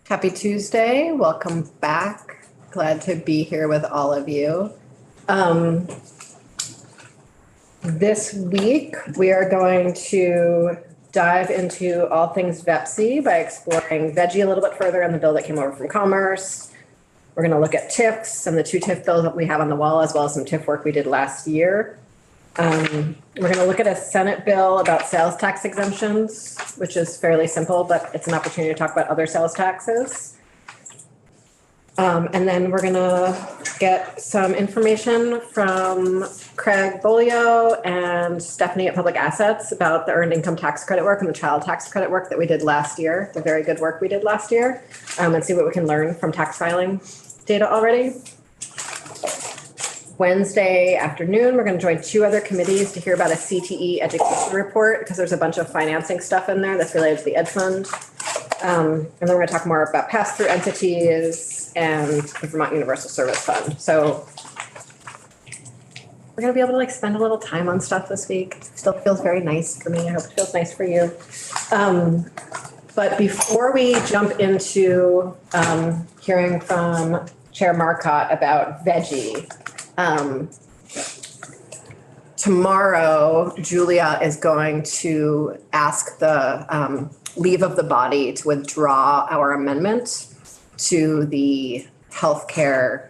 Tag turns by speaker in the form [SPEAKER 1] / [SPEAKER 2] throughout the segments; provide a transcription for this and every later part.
[SPEAKER 1] Happy Tuesday. Welcome back. Glad to be here with all of you. This week, we are going to dive into all things VEPC by exploring veggie a little bit further in the bill that came over from Commerce. We're going to look at TIFs and the two TIF bills that we have on the wall, as well as some TIF work we did last year. We're going to look at a Senate bill about sales tax exemptions, which is fairly simple, but it's an opportunity to talk about other sales taxes. And then we're going to get some information from Craig Bolio and Stephanie at Public Assets about the earned income tax credit work and the child tax credit work that we did last year, the very good work we did last year, and see what we can learn from tax filing data already. Wednesday afternoon, we're going to join two other committees to hear about a CTE education report because there's a bunch of financing stuff in there that's related to the Ed Fund. And then we're going to talk more about pass-through entities and the Vermont Universal Service Fund. So we're going to be able to spend a little time on stuff this week. It still feels very nice for me. I hope it feels nice for you. But before we jump into hearing from Chair Marcotte about veggie, tomorrow, Julia is going to ask the leave of the body to withdraw our amendment to the healthcare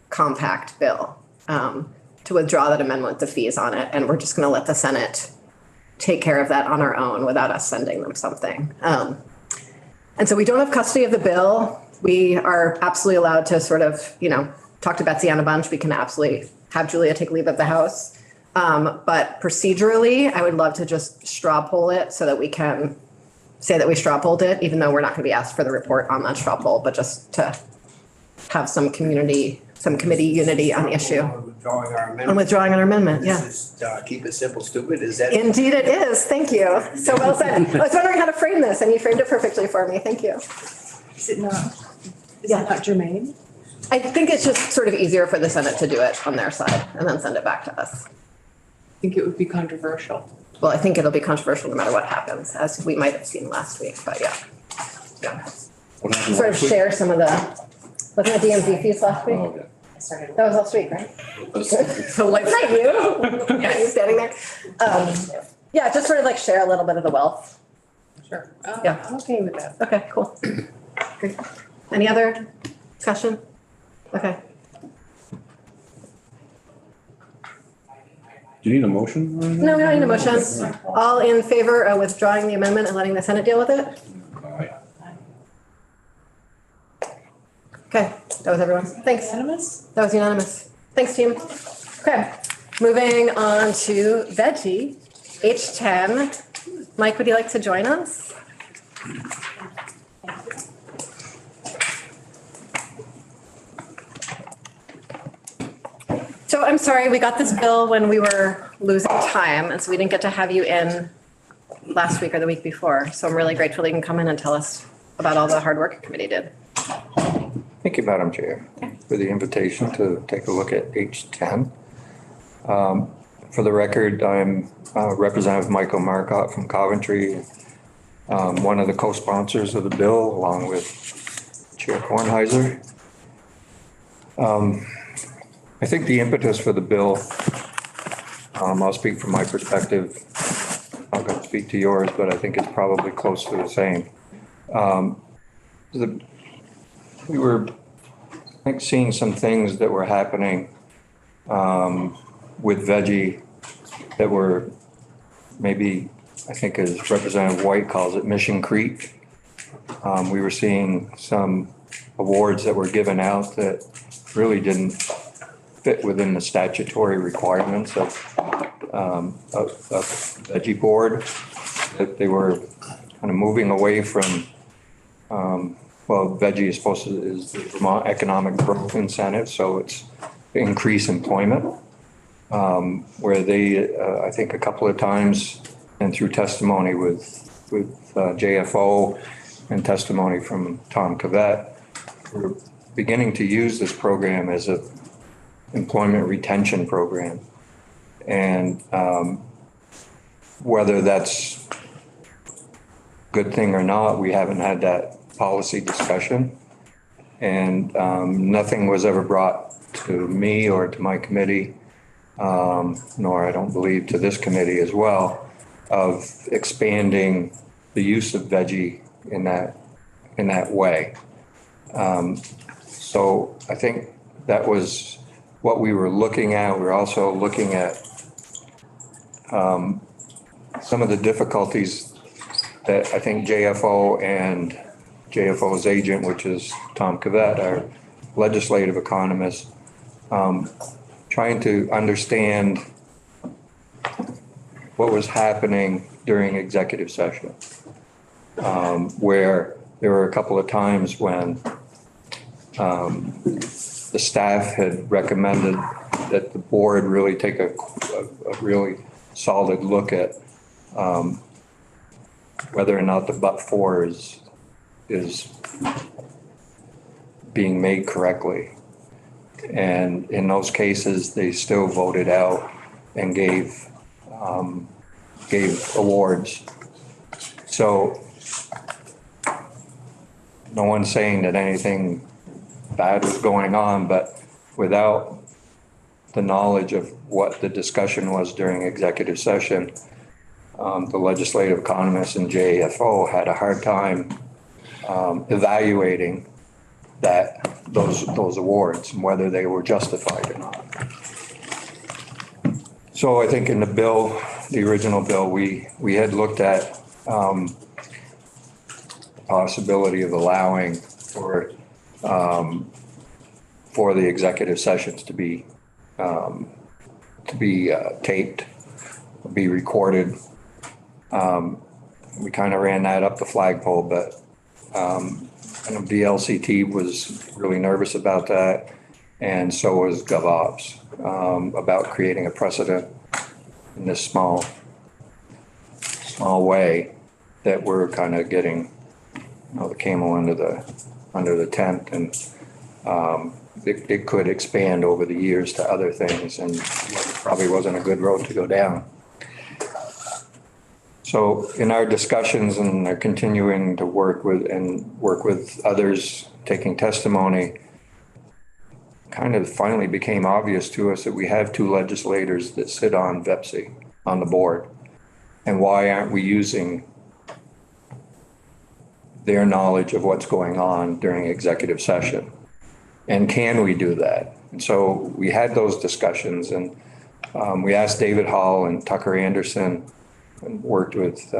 [SPEAKER 1] compact bill, to withdraw that amendment with the fees on it. And we're just going to let the Senate take care of that on our own without us sending them something. And so we don't have custody of the bill. We are absolutely allowed to sort of, talk to Betsy on a bunch. We can absolutely have Julia take leave of the House. But procedurally, I would love to just straw poll it so that we can say that we straw polled it, even though we're not going to be asked for the report on that straw poll, but just to have some committee unity on the issue.
[SPEAKER 2] Withdrawing our amendment.
[SPEAKER 1] I'm withdrawing our amendment, yeah.
[SPEAKER 2] Just, keep it simple, stupid, is that?
[SPEAKER 1] Indeed it is. Thank you. So well said. I was wondering how to frame this, and you framed it perfectly for me. Thank you.
[SPEAKER 3] Is it not germane?
[SPEAKER 1] I think it's just sort of easier for the Senate to do it on their side and then send it back to us.
[SPEAKER 3] I think it would be controversial.
[SPEAKER 1] Well, I think it'll be controversial no matter what happens, as we might have seen last week, but yeah. Sort of share some of the, wasn't the DMV fees last week?
[SPEAKER 4] Oh, yeah.
[SPEAKER 1] That was last week, right? So was that you? Yeah, you standing there? Yeah, just sort of share a little bit of the wealth.
[SPEAKER 3] Sure.
[SPEAKER 1] Yeah.
[SPEAKER 3] I'm okay with that.
[SPEAKER 1] Okay, cool. Great. Any other discussion? Okay.
[SPEAKER 4] Do you need a motion?
[SPEAKER 1] No, we don't need a motion. All in favor of withdrawing the amendment and letting the Senate deal with it?
[SPEAKER 4] Aye.
[SPEAKER 1] Okay, that was everyone. Thanks.
[SPEAKER 3] Unanimous?
[SPEAKER 1] That was unanimous. Thanks, team. Okay, moving on to veggie, H10. Mike, would you like to join us? So I'm sorry, we got this bill when we were losing time, and so we didn't get to have you in last week or the week before. So I'm really grateful you can come in and tell us about all the hard work your committee did.
[SPEAKER 5] Thank you, Madam Chair, for the invitation to take a look at H10. For the record, I'm Representative Michael Marcotte from Coventry, one of the co-sponsors of the bill, along with Chair Kornheiser. I think the impetus for the bill, I'll speak from my perspective. I'm going to speak to yours, but I think it's probably close to the same. We were, I think, seeing some things that were happening with veggie that were maybe, I think as Representative White calls it, mission creep. We were seeing some awards that were given out that really didn't fit within the statutory requirements of veggie board, that they were kind of moving away from, veggie is the Vermont Economic Growth Incentive, so it's increase employment, where they, I think a couple of times, and through testimony with JFO and testimony from Tom Cavett, we're beginning to use this program as a employment retention program. And whether that's a good thing or not, we haven't had that policy discussion. And nothing was ever brought to me or to my committee, nor I don't believe to this committee as well, of expanding the use of veggie in that way. So I think that was what we were looking at. We were also looking at some of the difficulties that I think JFO and JFO's agent, which is Tom Cavett, our legislative economist, trying to understand what was happening during executive session, where there were a couple of times when the staff had recommended that the board really take a really solid look at whether or not the but-for is being made correctly. And in those cases, they still voted out and gave awards. So no one's saying that anything bad was going on, but without the knowledge of what the discussion was during executive session, the legislative economists and JFO had a hard time evaluating those awards and whether they were justified or not. So I think in the bill, the original bill, we had looked at possibility of allowing for the executive sessions to be taped, be recorded. We kind of ran that up the flagpole, but I know DLCT was really nervous about that, and so was GovOps about creating a precedent in this small way that we're kind of getting, the camel under the tent, and it could expand over the years to other things, and it probably wasn't a good road to go down. So in our discussions and are continuing to work with others taking testimony, kind of finally became obvious to us that we have two legislators that sit on VEPSI on the board. And why aren't we using their knowledge of what's going on during executive session? And can we do that? And so we had those discussions, and we asked David Hall and Tucker Anderson, and worked with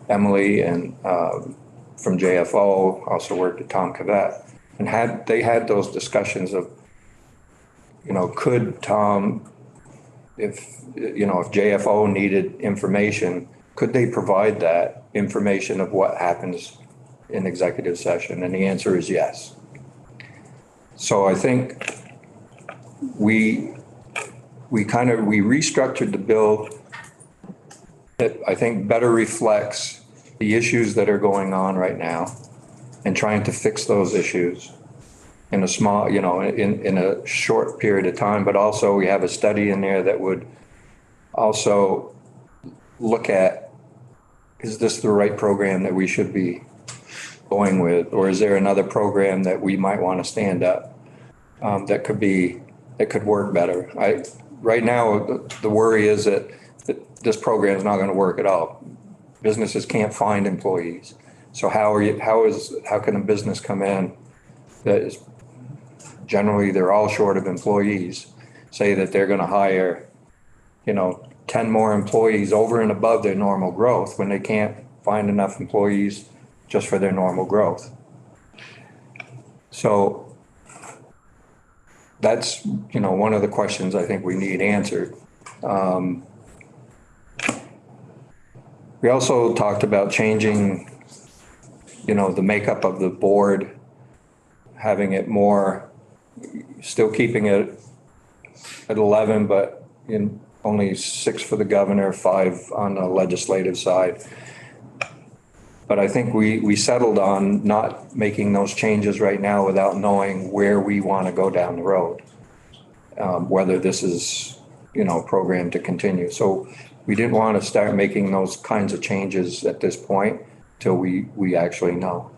[SPEAKER 5] Emily and from JFO, also worked with Tom Cavett, and they had those discussions of, could Tom, if JFO needed information, could they provide that information of what happens in executive session? And the answer is yes. So I think we restructured the bill that I think better reflects the issues that are going on right now and trying to fix those issues in a small, in a short period of time. But also we have a study in there that would also look at, is this the right program that we should be going with? Or is there another program that we might want to stand up that could work better? Right now, the worry is that this program is not going to work at all. Businesses can't find employees. So how can a business come in that is generally they're all short of employees, say that they're going to hire, 10 more employees over and above their normal growth when they can't find enough employees just for their normal growth? So that's, one of the questions I think we need answered. We also talked about changing, the makeup of the board, having it more, still keeping it at 11, but only 6 for the governor, 5 on the legislative side. But I think we settled on not making those changes right now without knowing where we want to go down the road, whether this is, a program to continue. So we didn't want to start making those kinds of changes at this point till we actually know.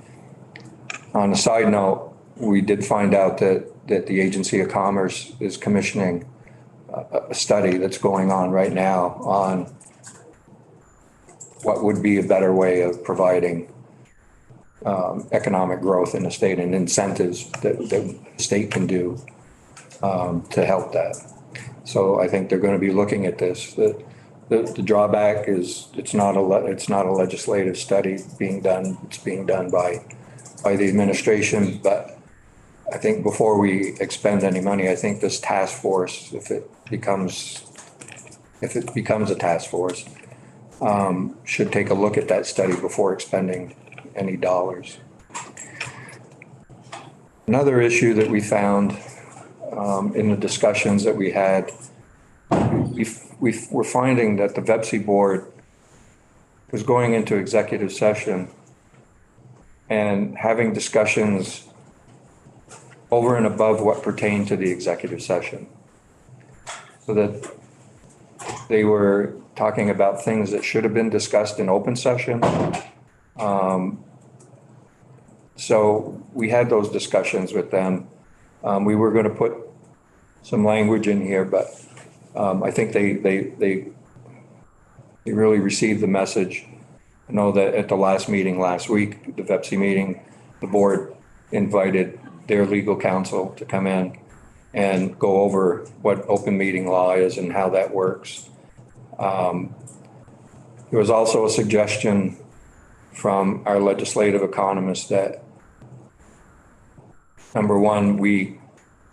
[SPEAKER 5] On a side note, we did find out that the Agency of Commerce is commissioning a study that's going on right now on what would be a better way of providing economic growth in the state and incentives that the state can do to help that. So I think they're going to be looking at this. The drawback is it's not a legislative study being done. It's being done by the administration. But I think before we expend any money, I think this task force, if it becomes a task force, should take a look at that study before expending any dollars. Another issue that we found in the discussions that we had, we're finding that the VEPSI board was going into executive session and having discussions over and above what pertained to the executive session. So that they were talking about things that should have been discussed in open session. So we had those discussions with them. We were going to put some language in here, but I think they really received the message. I know that at the last meeting last week, the VEPSI meeting, the board invited their legal counsel to come in and go over what open meeting law is and how that works. There was also a suggestion from our legislative economist that, number one, we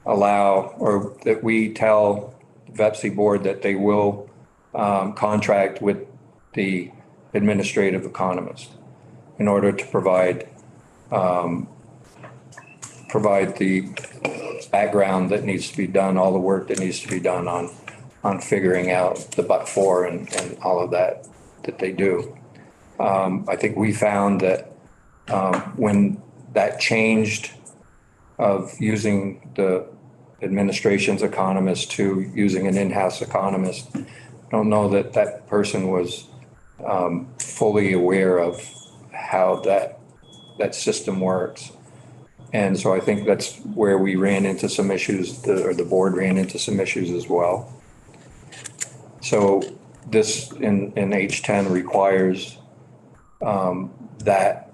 [SPEAKER 5] allow, or that we tell the VEPSI board that they will contract with the administrative economist in order to provide the background that needs to be done, all the work that needs to be done on figuring out the but-for and all of that they do. I think we found that when that changed of using the administration's economist to using an in-house economist, I don't know that that person was fully aware of how that system works. And so I think that's where we ran into some issues, or the board ran into some issues as well. So this in H10 requires that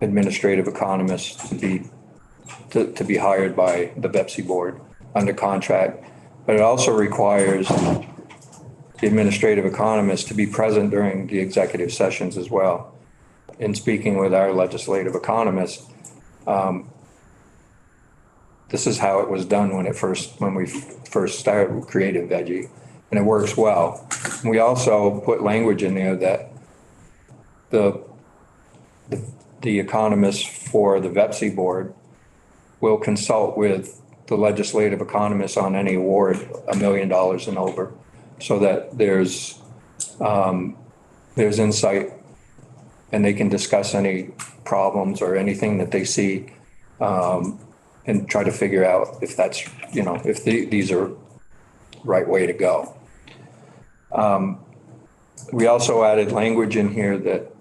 [SPEAKER 5] administrative economist to be hired by the VEPSI board under contract, but it also requires the administrative economist to be present during the executive sessions as well. In speaking with our legislative economist, this is how it was done when we first started Creative Veggie, and it works well. We also put language in there that the economist for the VEPSI board will consult with the legislative economist on any award $1 million and over, so that there's insight and they can discuss any problems or anything that they see and try to figure out if that's, if these are right way to go. We also added language in here that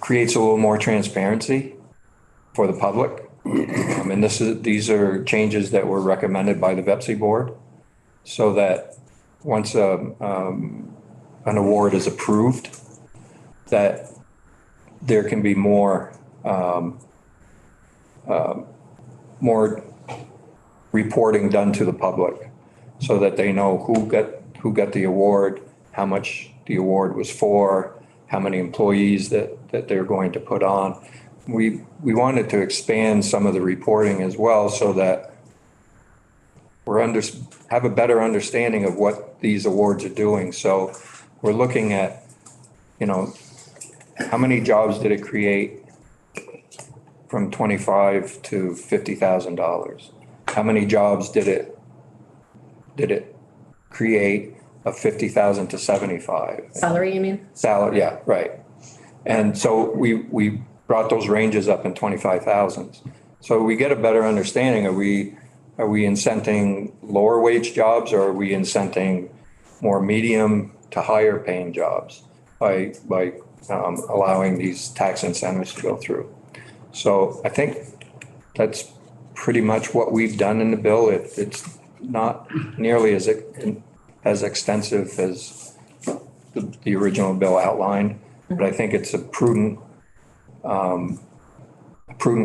[SPEAKER 5] creates a little more transparency for the public. And these are changes that were recommended by the VEPSI board, so that once an award is approved, that there can be more reporting done to the public, so that they know who got the award, how much the award was for, how many employees that they're going to put on. We wanted to expand some of the reporting as well, so that have a better understanding of what these awards are doing. So we're looking at, how many jobs did it create from $25,000 to $50,000? How many jobs did it create of $50,000 to $75,000?
[SPEAKER 1] Salary, you mean?
[SPEAKER 5] Salary, yeah, right. And so we brought those ranges up in 25,000s. So we get a better understanding. Are we incenting lower wage jobs, or are we incenting more medium to higher paying jobs? by allowing these tax incentives to go through. So I think that's pretty much what we've done in the bill. It's not nearly as extensive as the original bill outlined, but I think it's a prudent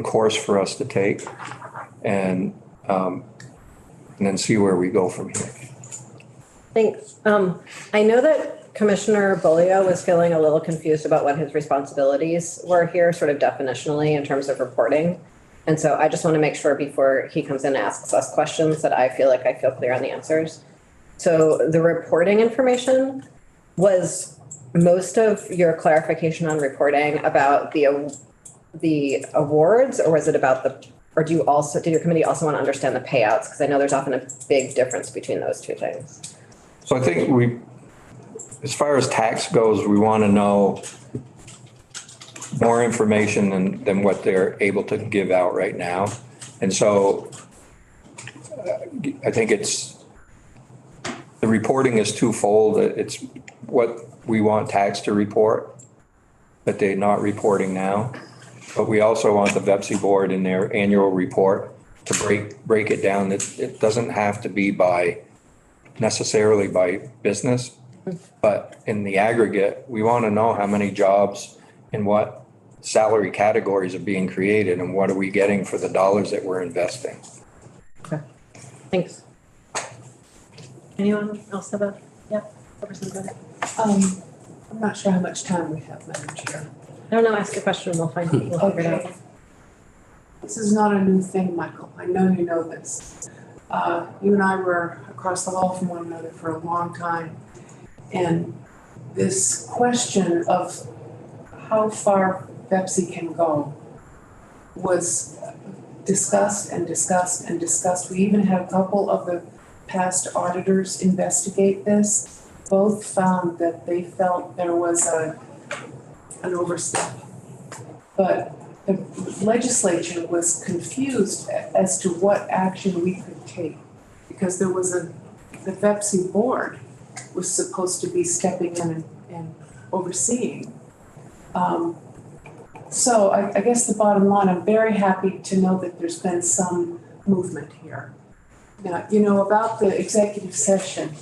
[SPEAKER 5] course for us to take and then see where we go from here.
[SPEAKER 1] Thanks. I know that Commissioner Bolio was feeling a little confused about what his responsibilities were here, sort of definitionally in terms of reporting. And so I just want to make sure before he comes in and asks us questions that I feel clear on the answers. So the reporting information, was most of your clarification on reporting about the awards, or was it about or did your committee also want to understand the payouts? Because I know there's often a big difference between those two things.
[SPEAKER 5] So I think as far as tax goes, we want to know more information than what they're able to give out right now. And so I think the reporting is twofold. It's what we want tax to report that they're not reporting now. But we also want the VEPSI board in their annual report to break it down. It doesn't have to be necessarily by business, but in the aggregate, we want to know how many jobs and what salary categories are being created and what are we getting for the dollars that we're investing.
[SPEAKER 1] Okay, thanks. Anyone else have Representative?
[SPEAKER 3] I'm not sure how much time we have, Madam Chair.
[SPEAKER 1] I don't know, ask a question, we'll figure it out.
[SPEAKER 3] Okay. This is not a new thing, Michael. I know you know this. You and I were across the hall from one another for a long time. And this question of how far VEPSI can go was discussed and discussed and discussed. We even had a couple of the past auditors investigate this. Both found that they felt there was an overstep. But the legislature was confused as to what action we could take, because there was the VEPSI board was supposed to be stepping in and overseeing. So I guess the bottom line, I'm very happy to know that there's been some movement here. Now, about the executive session,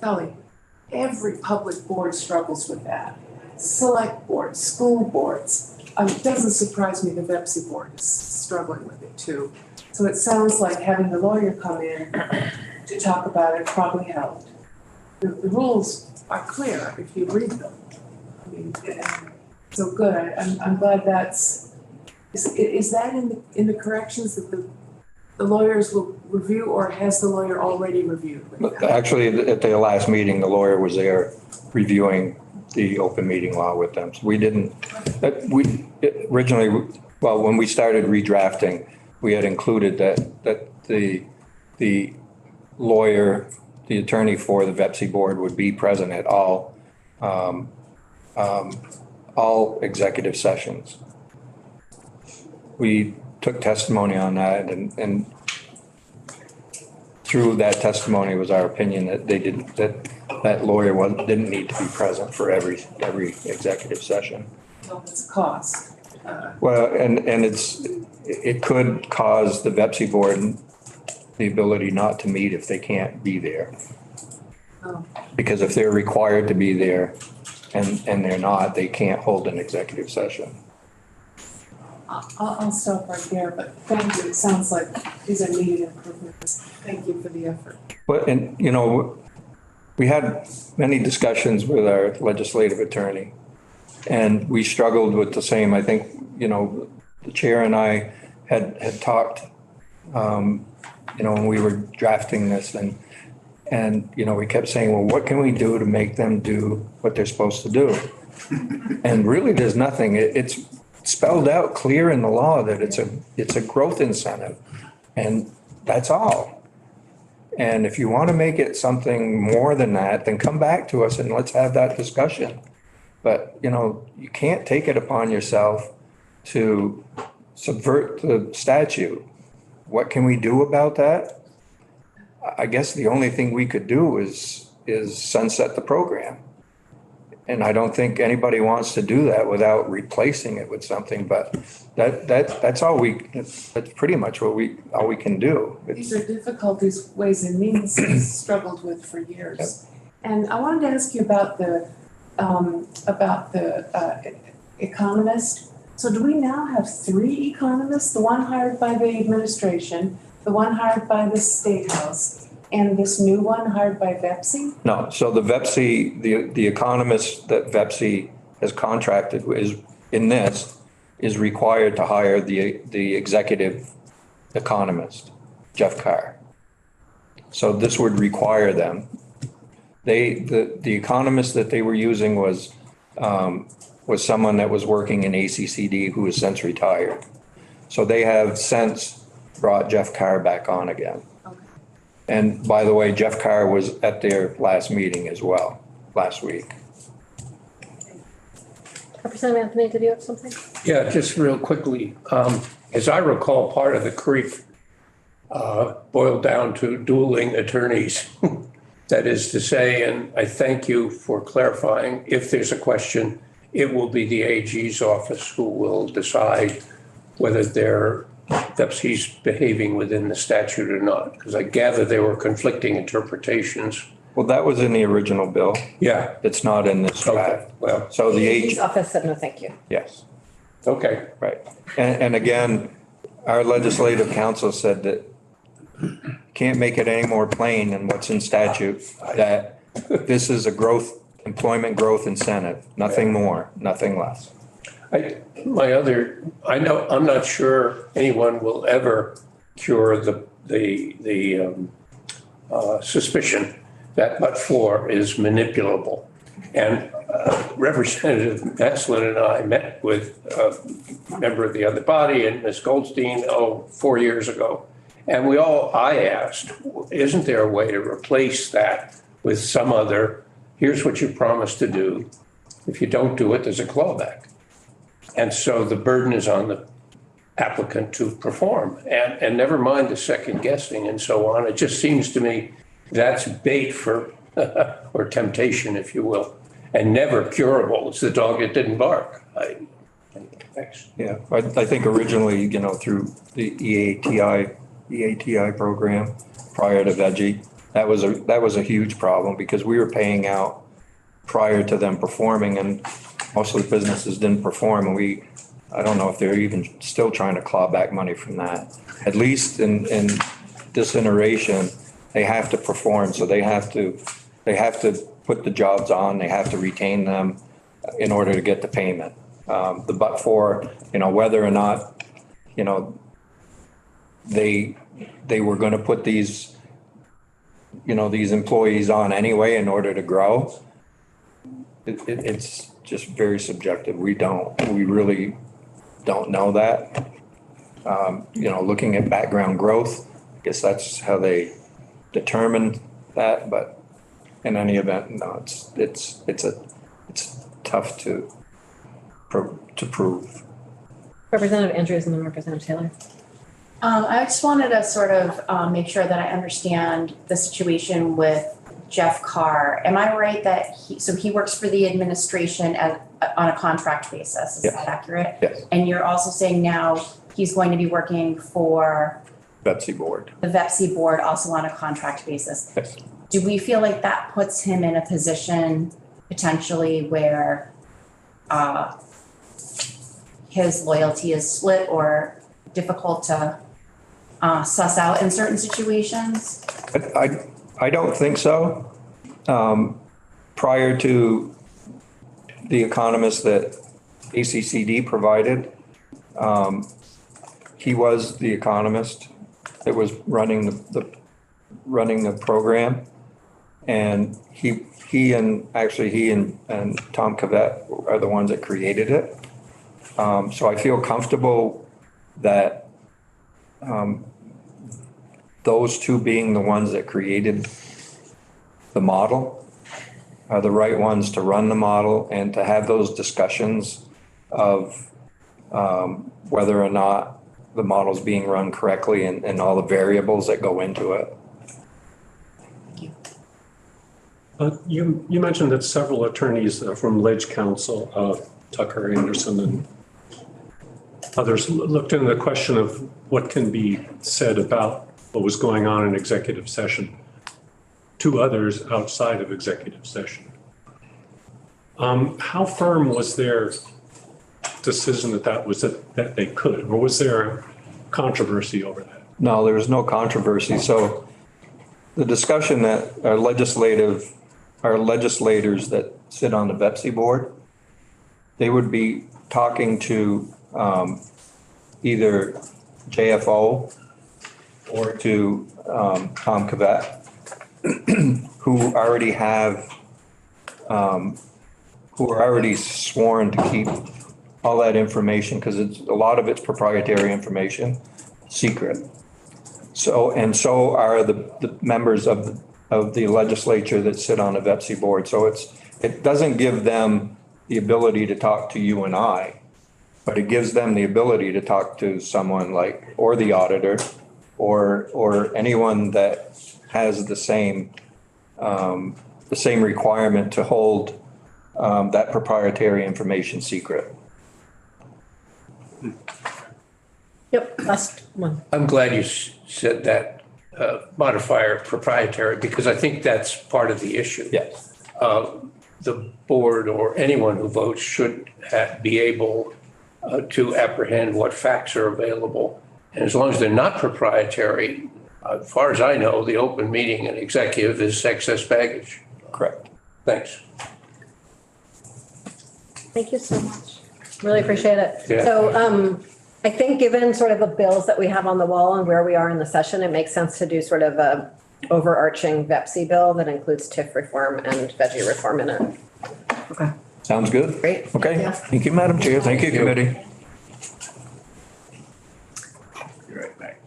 [SPEAKER 3] Kelly, every public board struggles with that. Select boards, school boards. It doesn't surprise me the VEPSI board is struggling with it too. So it sounds like having the lawyer come in to talk about it probably helped. The rules are clear if you read them. I mean, so good. I'm glad is that in the corrections that the lawyers will review, or has the lawyer already reviewed?
[SPEAKER 5] Actually, at the last meeting, the lawyer was there reviewing the open meeting law with them. So originally, when we started redrafting, we had included that the lawyer, the attorney for the VEPSI board would be present at all executive sessions. We took testimony on that, and through that testimony was our opinion that that lawyer didn't need to be present for every executive session.
[SPEAKER 3] Well, it's a cost.
[SPEAKER 5] Well, and it could cause the VEPSI board the ability not to meet if they can't be there.
[SPEAKER 3] Oh.
[SPEAKER 5] Because if they're required to be there and they're not, they can't hold an executive session.
[SPEAKER 3] I'll stop right there, but thank you. It sounds like these are needed improvements. Thank you for the effort.
[SPEAKER 5] But, we had many discussions with our legislative attorney, and we struggled with the same. I think, the chair and I had talked, when we were drafting this, and we kept saying, well, what can we do to make them do what they're supposed to do? And really, there's nothing. It's spelled out clear in the law that it's a growth incentive, and that's all. And if you want to make it something more than that, then come back to us and let's have that discussion. But, you can't take it upon yourself to subvert the statute. What can we do about that? I guess the only thing we could do is sunset the program. And I don't think anybody wants to do that without replacing it with something, but that's pretty much all we can do.
[SPEAKER 3] These are difficulties Ways and Means has struggled with for years. And I wanted to ask you about the economist. So do we now have 3 economists? The one hired by the administration, the one hired by the State House, and this new one hired by VEPSI?
[SPEAKER 5] No, so the VEPSI, the economist that VEPSI has contracted is required to hire the executive economist, Jeff Carr. So this would require them. The economist that they were using was someone that was working in ACCD who has since retired. So they have since brought Jeff Carr back on again.
[SPEAKER 3] Okay.
[SPEAKER 5] And by the way, Jeff Carr was at their last meeting as well, last week.
[SPEAKER 1] Representative Anthony, did you have something?
[SPEAKER 4] Yeah, just real quickly, as I recall, part of the creep boiled down to dueling attorneys. That is to say, and I thank you for clarifying, if there's a question, it will be the AG's office who will decide whether VEPSI's behaving within the statute or not, because I gather there were conflicting interpretations.
[SPEAKER 5] Well, that was in the original bill.
[SPEAKER 4] Yeah.
[SPEAKER 5] It's not in this
[SPEAKER 4] Okay,
[SPEAKER 5] draft.
[SPEAKER 4] well,
[SPEAKER 5] So the
[SPEAKER 1] AG's office said no, thank you.
[SPEAKER 5] yes,
[SPEAKER 4] okay.
[SPEAKER 5] right. And again, our legislative counsel said that can't make it any more plain than what's in statute, that this is a employment growth incentive, nothing more, nothing less.
[SPEAKER 4] I'm not sure anyone will ever cure the suspicion that but for is manipulable. And Representative Maslin and I met with a member of the other body and Ms. Goldstein, 4 years ago. And I asked, isn't there a way to replace that with some other, here's what you promised to do. If you don't do it, there's a clawback. And so the burden is on the applicant to perform and never mind the second guessing and so on. It just seems to me that's bait for, or temptation, if you will, and never curable. It's the dog that didn't bark. Thanks.
[SPEAKER 5] Yeah, I think originally, through the EATI program prior to VEGI, that was a huge problem because we were paying out prior to them performing and most of the businesses didn't perform. And I don't know if they're even still trying to claw back money from that. At least in this iteration, they have to perform. So they have to put the jobs on, they have to retain them in order to get the payment. But for, whether or not, they were going to put these employees on anyway in order to grow. It's just very subjective. We really don't know that. Looking at background growth, I guess that's how they determined that. But in any event, no, it's tough to prove.
[SPEAKER 1] Representative Andrews and then Representative Taylor.
[SPEAKER 6] I just wanted to sort of make sure that I understand the situation with Jeff Carr. Am I right that he works for the administration on a contract basis? Is
[SPEAKER 5] Yes.
[SPEAKER 6] that accurate?
[SPEAKER 5] Yes.
[SPEAKER 6] And you're also saying now he's going to be working for
[SPEAKER 5] VEPSI board.
[SPEAKER 6] the VEPSI board also on a contract basis.
[SPEAKER 5] Yes.
[SPEAKER 6] Do we feel like that puts him in a position potentially where his loyalty is split or difficult to suss out in certain situations?
[SPEAKER 5] I don't think so. Prior to the economist that ACCD provided, he was the economist that was running the program. And he and Tom Cavett are the ones that created it. So I feel comfortable that those two being the ones that created the model are the right ones to run the model and to have those discussions of whether or not the model's being run correctly and all the variables that go into it.
[SPEAKER 7] You mentioned that several attorneys from Ledge Counsel, Tucker, Anderson, and others looked into the question of what can be said about what was going on in executive session to others outside of executive session. How firm was their decision that they could, or was there controversy over that?
[SPEAKER 5] No, there was no controversy. So the discussion that our legislators that sit on the VEPSI board, they would be talking to either JFO or to Tom Cavett, who are already sworn to keep all that information, because a lot of it's proprietary information, secret. So are the members of the legislature that sit on the VEPSI board. So it doesn't give them the ability to talk to you and I, but it gives them the ability to talk to someone or the auditor or anyone that has the same requirement to hold that proprietary information secret.
[SPEAKER 1] Yep, last one.
[SPEAKER 4] I'm glad you said that modifier proprietary, because I think that's part of the issue.
[SPEAKER 5] Yes.
[SPEAKER 4] The board or anyone who votes should be able to apprehend what facts are available. And as long as they're not proprietary, as far as I know, the open meeting and executive is excess baggage.
[SPEAKER 5] Correct.
[SPEAKER 4] Thanks.
[SPEAKER 1] Thank you so much. Really appreciate it.
[SPEAKER 4] Yeah.
[SPEAKER 1] So I think given sort of the bills that we have on the wall and where we are in the session, it makes sense to do sort of a overarching VEPSI bill that includes TIF reform and veggie reform in it. Okay.
[SPEAKER 5] Sounds good.
[SPEAKER 1] Great.
[SPEAKER 5] Okay.
[SPEAKER 1] Yeah.
[SPEAKER 5] Thank you, Madam Chair. Thank you, committee.
[SPEAKER 2] Be right back.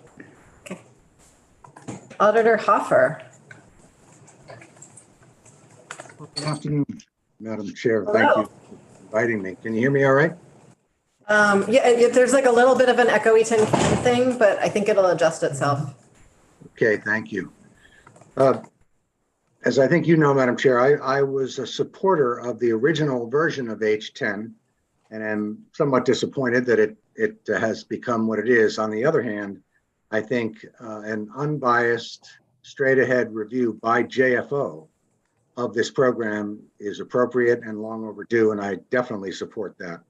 [SPEAKER 1] Auditor Hoffer.
[SPEAKER 8] Good afternoon, Madam Chair. Thank
[SPEAKER 1] Hello.
[SPEAKER 8] you for inviting me. Can you hear me all right?
[SPEAKER 1] There's like a little bit of an echoey tin can thing, but I think it'll adjust itself.
[SPEAKER 8] Okay, thank you. As I think you know, Madam Chair, I was a supporter of the original version of H10, and I'm somewhat disappointed that it has become what it is. On the other hand, I think an unbiased, straight-ahead review by JFO of this program is appropriate and long overdue, and I definitely support that.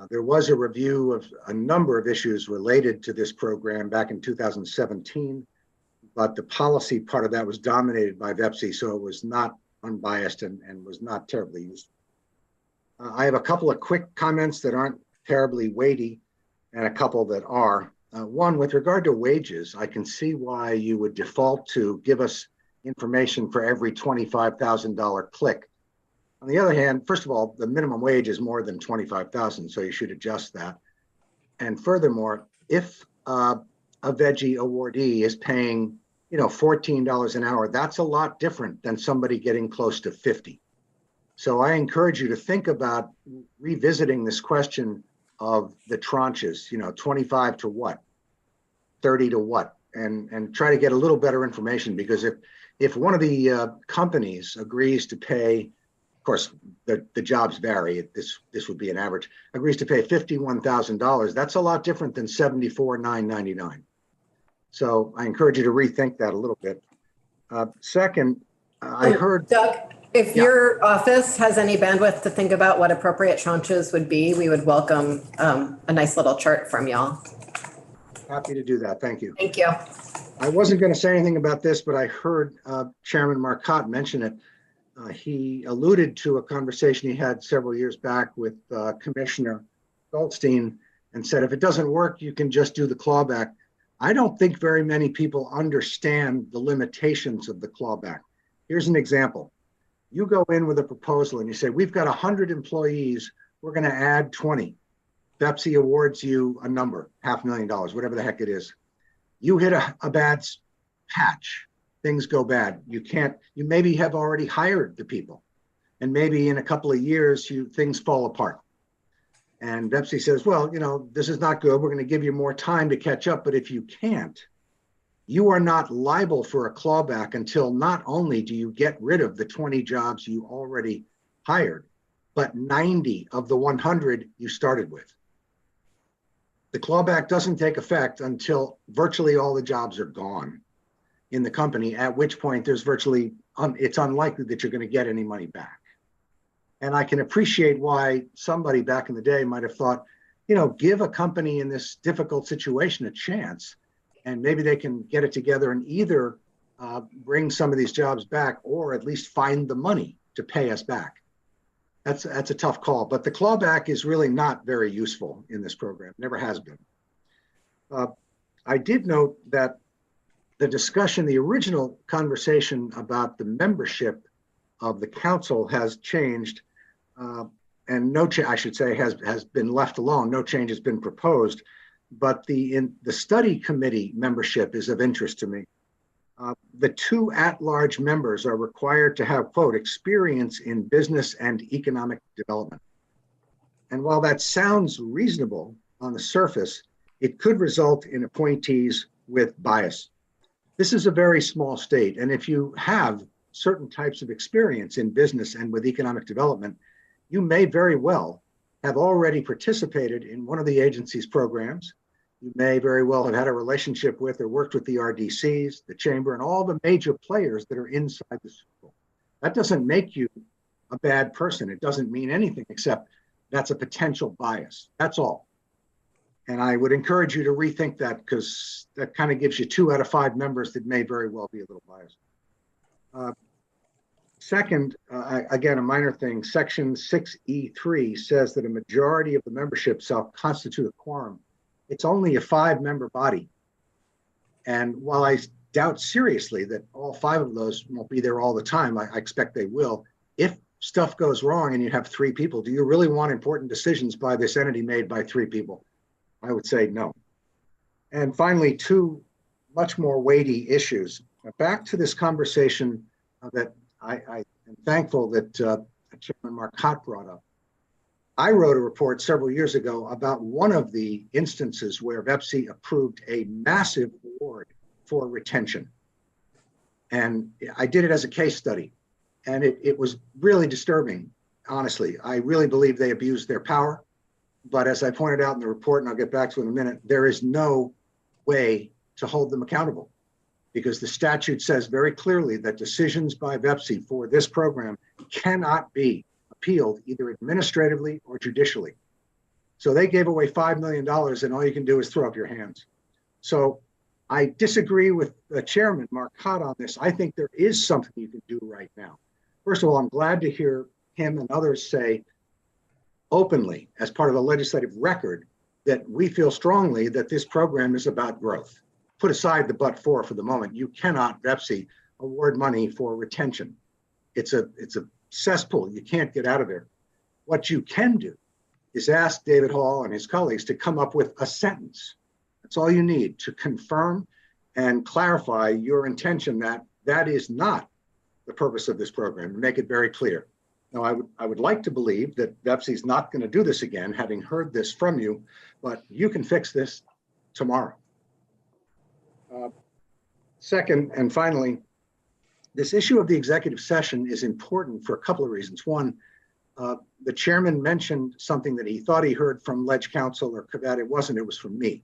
[SPEAKER 8] There was a review of a number of issues related to this program back in 2017, but the policy part of that was dominated by VEPSI, so it was not unbiased and was not terribly useful. I have a couple of quick comments that aren't terribly weighty and a couple that are. One, with regard to wages, I can see why you would default to give us information for every $25,000 click. On the other hand, first of all, the minimum wage is more than 25,000, so you should adjust that. And furthermore, if a veggie awardee is paying, $14 an hour, that's a lot different than somebody getting close to 50. So I encourage you to think about revisiting this question of the tranches, 25 to what, 30 to what, and try to get a little better information, because if one of the companies agrees to pay, of course, the jobs vary. This would be an average. Agrees to pay $51,000. That's a lot different than $74,999. So I encourage you to rethink that a little bit. Second, I heard
[SPEAKER 1] Doug, if your office has any bandwidth to think about what appropriate tranches would be, we would welcome a nice little chart from y'all.
[SPEAKER 8] happy to do that. Thank you.
[SPEAKER 1] Thank you.
[SPEAKER 8] I wasn't going to say anything about this, but I heard Chairman Marcotte mention it. He alluded to a conversation he had several years back with Commissioner Goldstein and said, if it doesn't work, you can just do the clawback. I don't think very many people understand the limitations of the clawback. Here's an example. You go in with a proposal and you say, we've got 100 employees, we're going to add 20. Pepsi awards you a number, $500,000, whatever the heck it is. You hit a bad patch. Things go bad. You maybe have already hired the people, and maybe in a couple of years, things fall apart. And Pepsi says, well, this is not good. We're going to give you more time to catch up. But if you can't, you are not liable for a clawback until not only do you get rid of the 20 jobs you already hired, but 90 of the 100 you started with. The clawback doesn't take effect until virtually all the jobs are gone in the company, at which point there's virtually, it's unlikely that you're going to get any money back. And I can appreciate why somebody back in the day might have thought, you know, give a company in this difficult situation a chance, and maybe they can get it together and either bring some of these jobs back or at least find the money to pay us back. That's a tough call, but the clawback is really not very useful in this program, never has been. I did note that the discussion, the original conversation about the membership of the council has changed, and no change, I should say, has been left alone. No change has been proposed, but the study committee membership is of interest to me. The 2 at-large members are required to have, quote, experience in business and economic development. And while that sounds reasonable on the surface, it could result in appointees with bias. This is a very small state, and if you have certain types of experience in business and with economic development, you may very well have already participated in one of the agency's programs. You may very well have had a relationship with or worked with the RDCs, the chamber, and all the major players that are inside the circle. That doesn't make you a bad person. It doesn't mean anything except that's a potential bias. That's all. And I would encourage you to rethink that, because that kind of gives you 2 out of 5 members that may very well be a little biased. Second, again, a minor thing, section 6E3 says that a majority of the membership shall constitute a quorum. It's only a 5-member body. And while I doubt seriously that all 5 of those won't be there all the time, I expect they will. If stuff goes wrong and you have 3 people, do you really want important decisions by this entity made by 3 people? I would say no. And finally, 2 much more weighty issues. Back to this conversation that I am thankful that Chairman Marcotte brought up. I wrote a report several years ago about one of the instances where VEPSI approved a massive award for retention. And I did it as a case study. And it was really disturbing, honestly. I really believe they abused their power. But as I pointed out in the report, and I'll get back to it in a minute, there is no way to hold them accountable, because the statute says very clearly that decisions by VEPSI for this program cannot be appealed either administratively or judicially. So they gave away $5 million, and all you can do is throw up your hands. So I disagree with the chairman, Marcotte, on this. I think there is something you can do right now. First of all, I'm glad to hear him and others say openly, as part of the legislative record, that we feel strongly that this program is about growth. Put aside the but for the moment. You cannot, VEPSI, award money for retention. It's a cesspool. You can't get out of there. What you can do is ask David Hall and his colleagues to come up with a sentence. That's all you need to confirm and clarify your intention that that is not the purpose of this program, and make it very clear. Now, I would like to believe that VEPSI is not going to do this again, having heard this from you, but you can fix this tomorrow. Second, and finally, this issue of the executive session is important for a couple of reasons. One, the chairman mentioned something that he thought he heard from Ledge Council or Kavad. It wasn't, it was from me.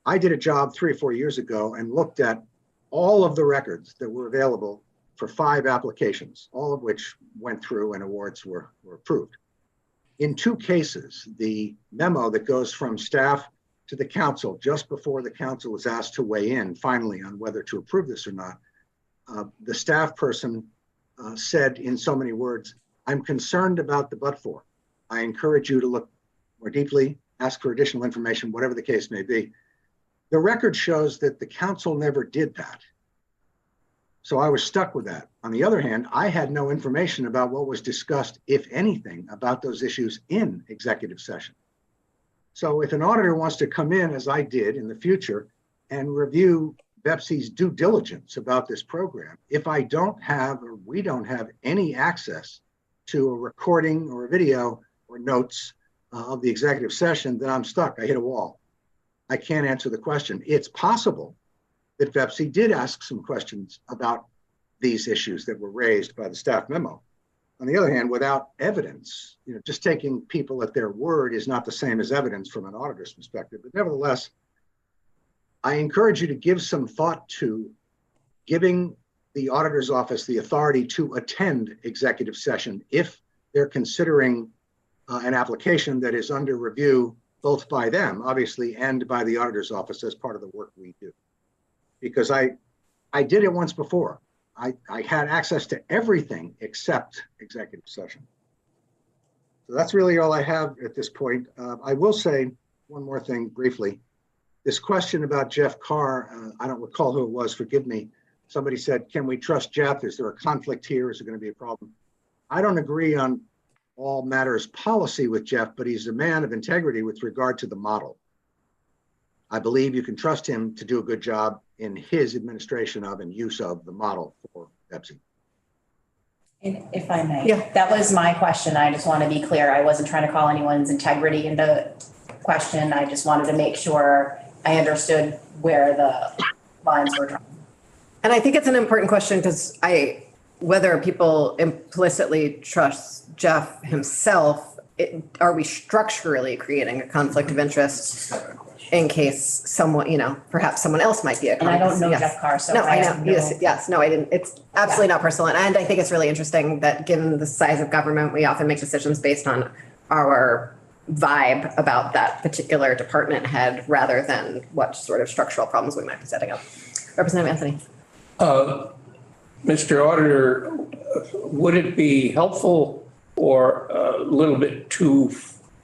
[SPEAKER 8] I did a job 3 or 4 years ago and looked at all of the records that were available for 5 applications, all of which went through and awards were approved. In 2 cases, the memo that goes from staff to the council just before the council was asked to weigh in finally on whether to approve this or not, the staff person said in so many words, "I'm concerned about the but for. I encourage you to look more deeply, ask for additional information, whatever the case may be." The record shows that the council never did that. So I was stuck with that. On the other hand, I had no information about what was discussed, if anything, about those issues in executive session. So if an auditor wants to come in, as I did in the future, and review VEPSI's due diligence about this program, if I don't have, or we don't have any access to a recording or a video or notes of the executive session, then I'm stuck. I hit a wall. I can't answer the question. It's possible that VEPSI did ask some questions about these issues that were raised by the staff memo. On the other hand, without evidence, just taking people at their word is not the same as evidence from an auditor's perspective. But nevertheless, I encourage you to give some thought to giving the auditor's office the authority to attend executive session if they're considering an application that is under review, both by them, obviously, and by the auditor's office as part of the work we do. Because I did it once before. I had access to everything except executive session. So that's really all I have at this point. I will say one more thing briefly. This question about Jeff Carr, I don't recall who it was, forgive me. Somebody said, can we trust Jeff? Is there a conflict here? Is there going to be a problem? I don't agree on all matters policy with Jeff, but he's a man of integrity with regard to the model. I believe you can trust him to do a good job in his administration of and use of the model for VEPSI.
[SPEAKER 6] And if I may,
[SPEAKER 1] Yeah.
[SPEAKER 6] that was my question. I just want to be clear. I wasn't trying to call anyone's integrity into question. I just wanted to make sure I understood where the lines were drawn.
[SPEAKER 1] And I think it's an important question because whether people implicitly trust Jeff himself, are we structurally creating a conflict of interest in case someone, perhaps someone else might be a
[SPEAKER 6] And I don't know
[SPEAKER 1] yes.
[SPEAKER 6] Jeff Carr, so
[SPEAKER 1] No, I
[SPEAKER 6] have
[SPEAKER 1] know. Yes, no, I didn't. It's absolutely not personal. And I think it's really interesting that given the size of government, we often make decisions based on our vibe about that particular department head rather than what sort of structural problems we might be setting up. Representative Anthony.
[SPEAKER 4] Mr. Auditor, would it be helpful or a little bit too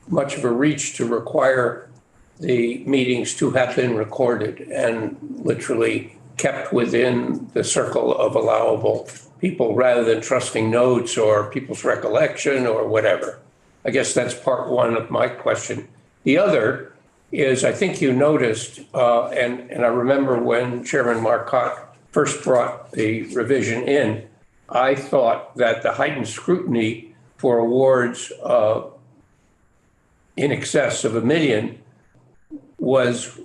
[SPEAKER 4] much of a reach to require the meetings to have been recorded and literally kept within the circle of allowable people rather than trusting notes or people's recollection or whatever? I guess that's part one of my question. The other is, I think you noticed, and I remember when Chairman Marcotte first brought the revision in, I thought that the heightened scrutiny for awards in excess of $1 million was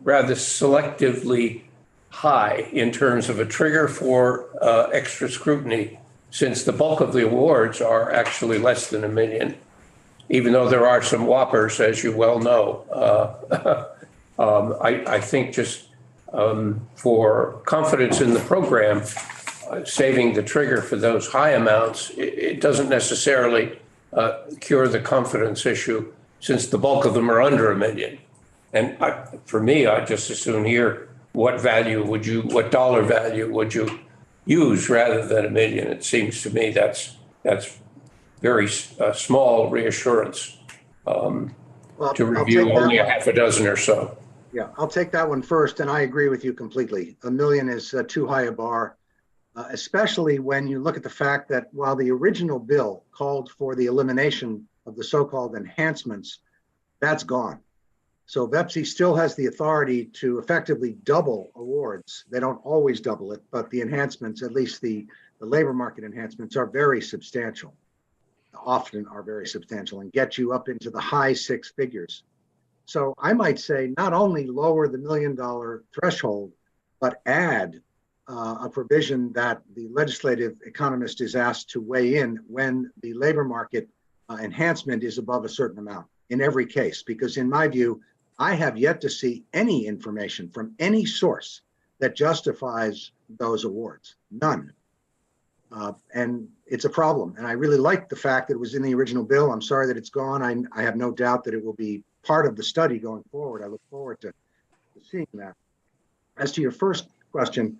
[SPEAKER 4] rather selectively high in terms of a trigger for extra scrutiny, since the bulk of the awards are actually less than $1 million, even though there are some whoppers, as you well know. I think just for confidence in the program, saving the trigger for those high amounts, it doesn't necessarily cure the confidence issue, since the bulk of them are under $1 million. And for me, I just as soon hear what dollar value would you use rather than $1 million. It seems to me that's very small reassurance to review only a half a dozen or so.
[SPEAKER 8] Yeah, I'll take that one first, and I agree with you completely. $1 million is too high a bar, especially when you look at the fact that while the original bill called for the elimination of the so-called enhancements, that's gone. So VEPSI still has the authority to effectively double awards. They don't always double it, but the enhancements, at least the labor market enhancements, are very substantial, often are very substantial, and get you up into the high six figures. So I might say not only lower the $1 million threshold, but add a provision that the legislative economist is asked to weigh in when the labor market enhancement is above a certain amount in every case. Because in my view, I have yet to see any information from any source that justifies those awards. None. And it's a problem. And I really like the fact that it was in the original bill. I'm sorry that it's gone. I have no doubt that it will be part of the study going forward. I look forward to seeing that. As to your first question,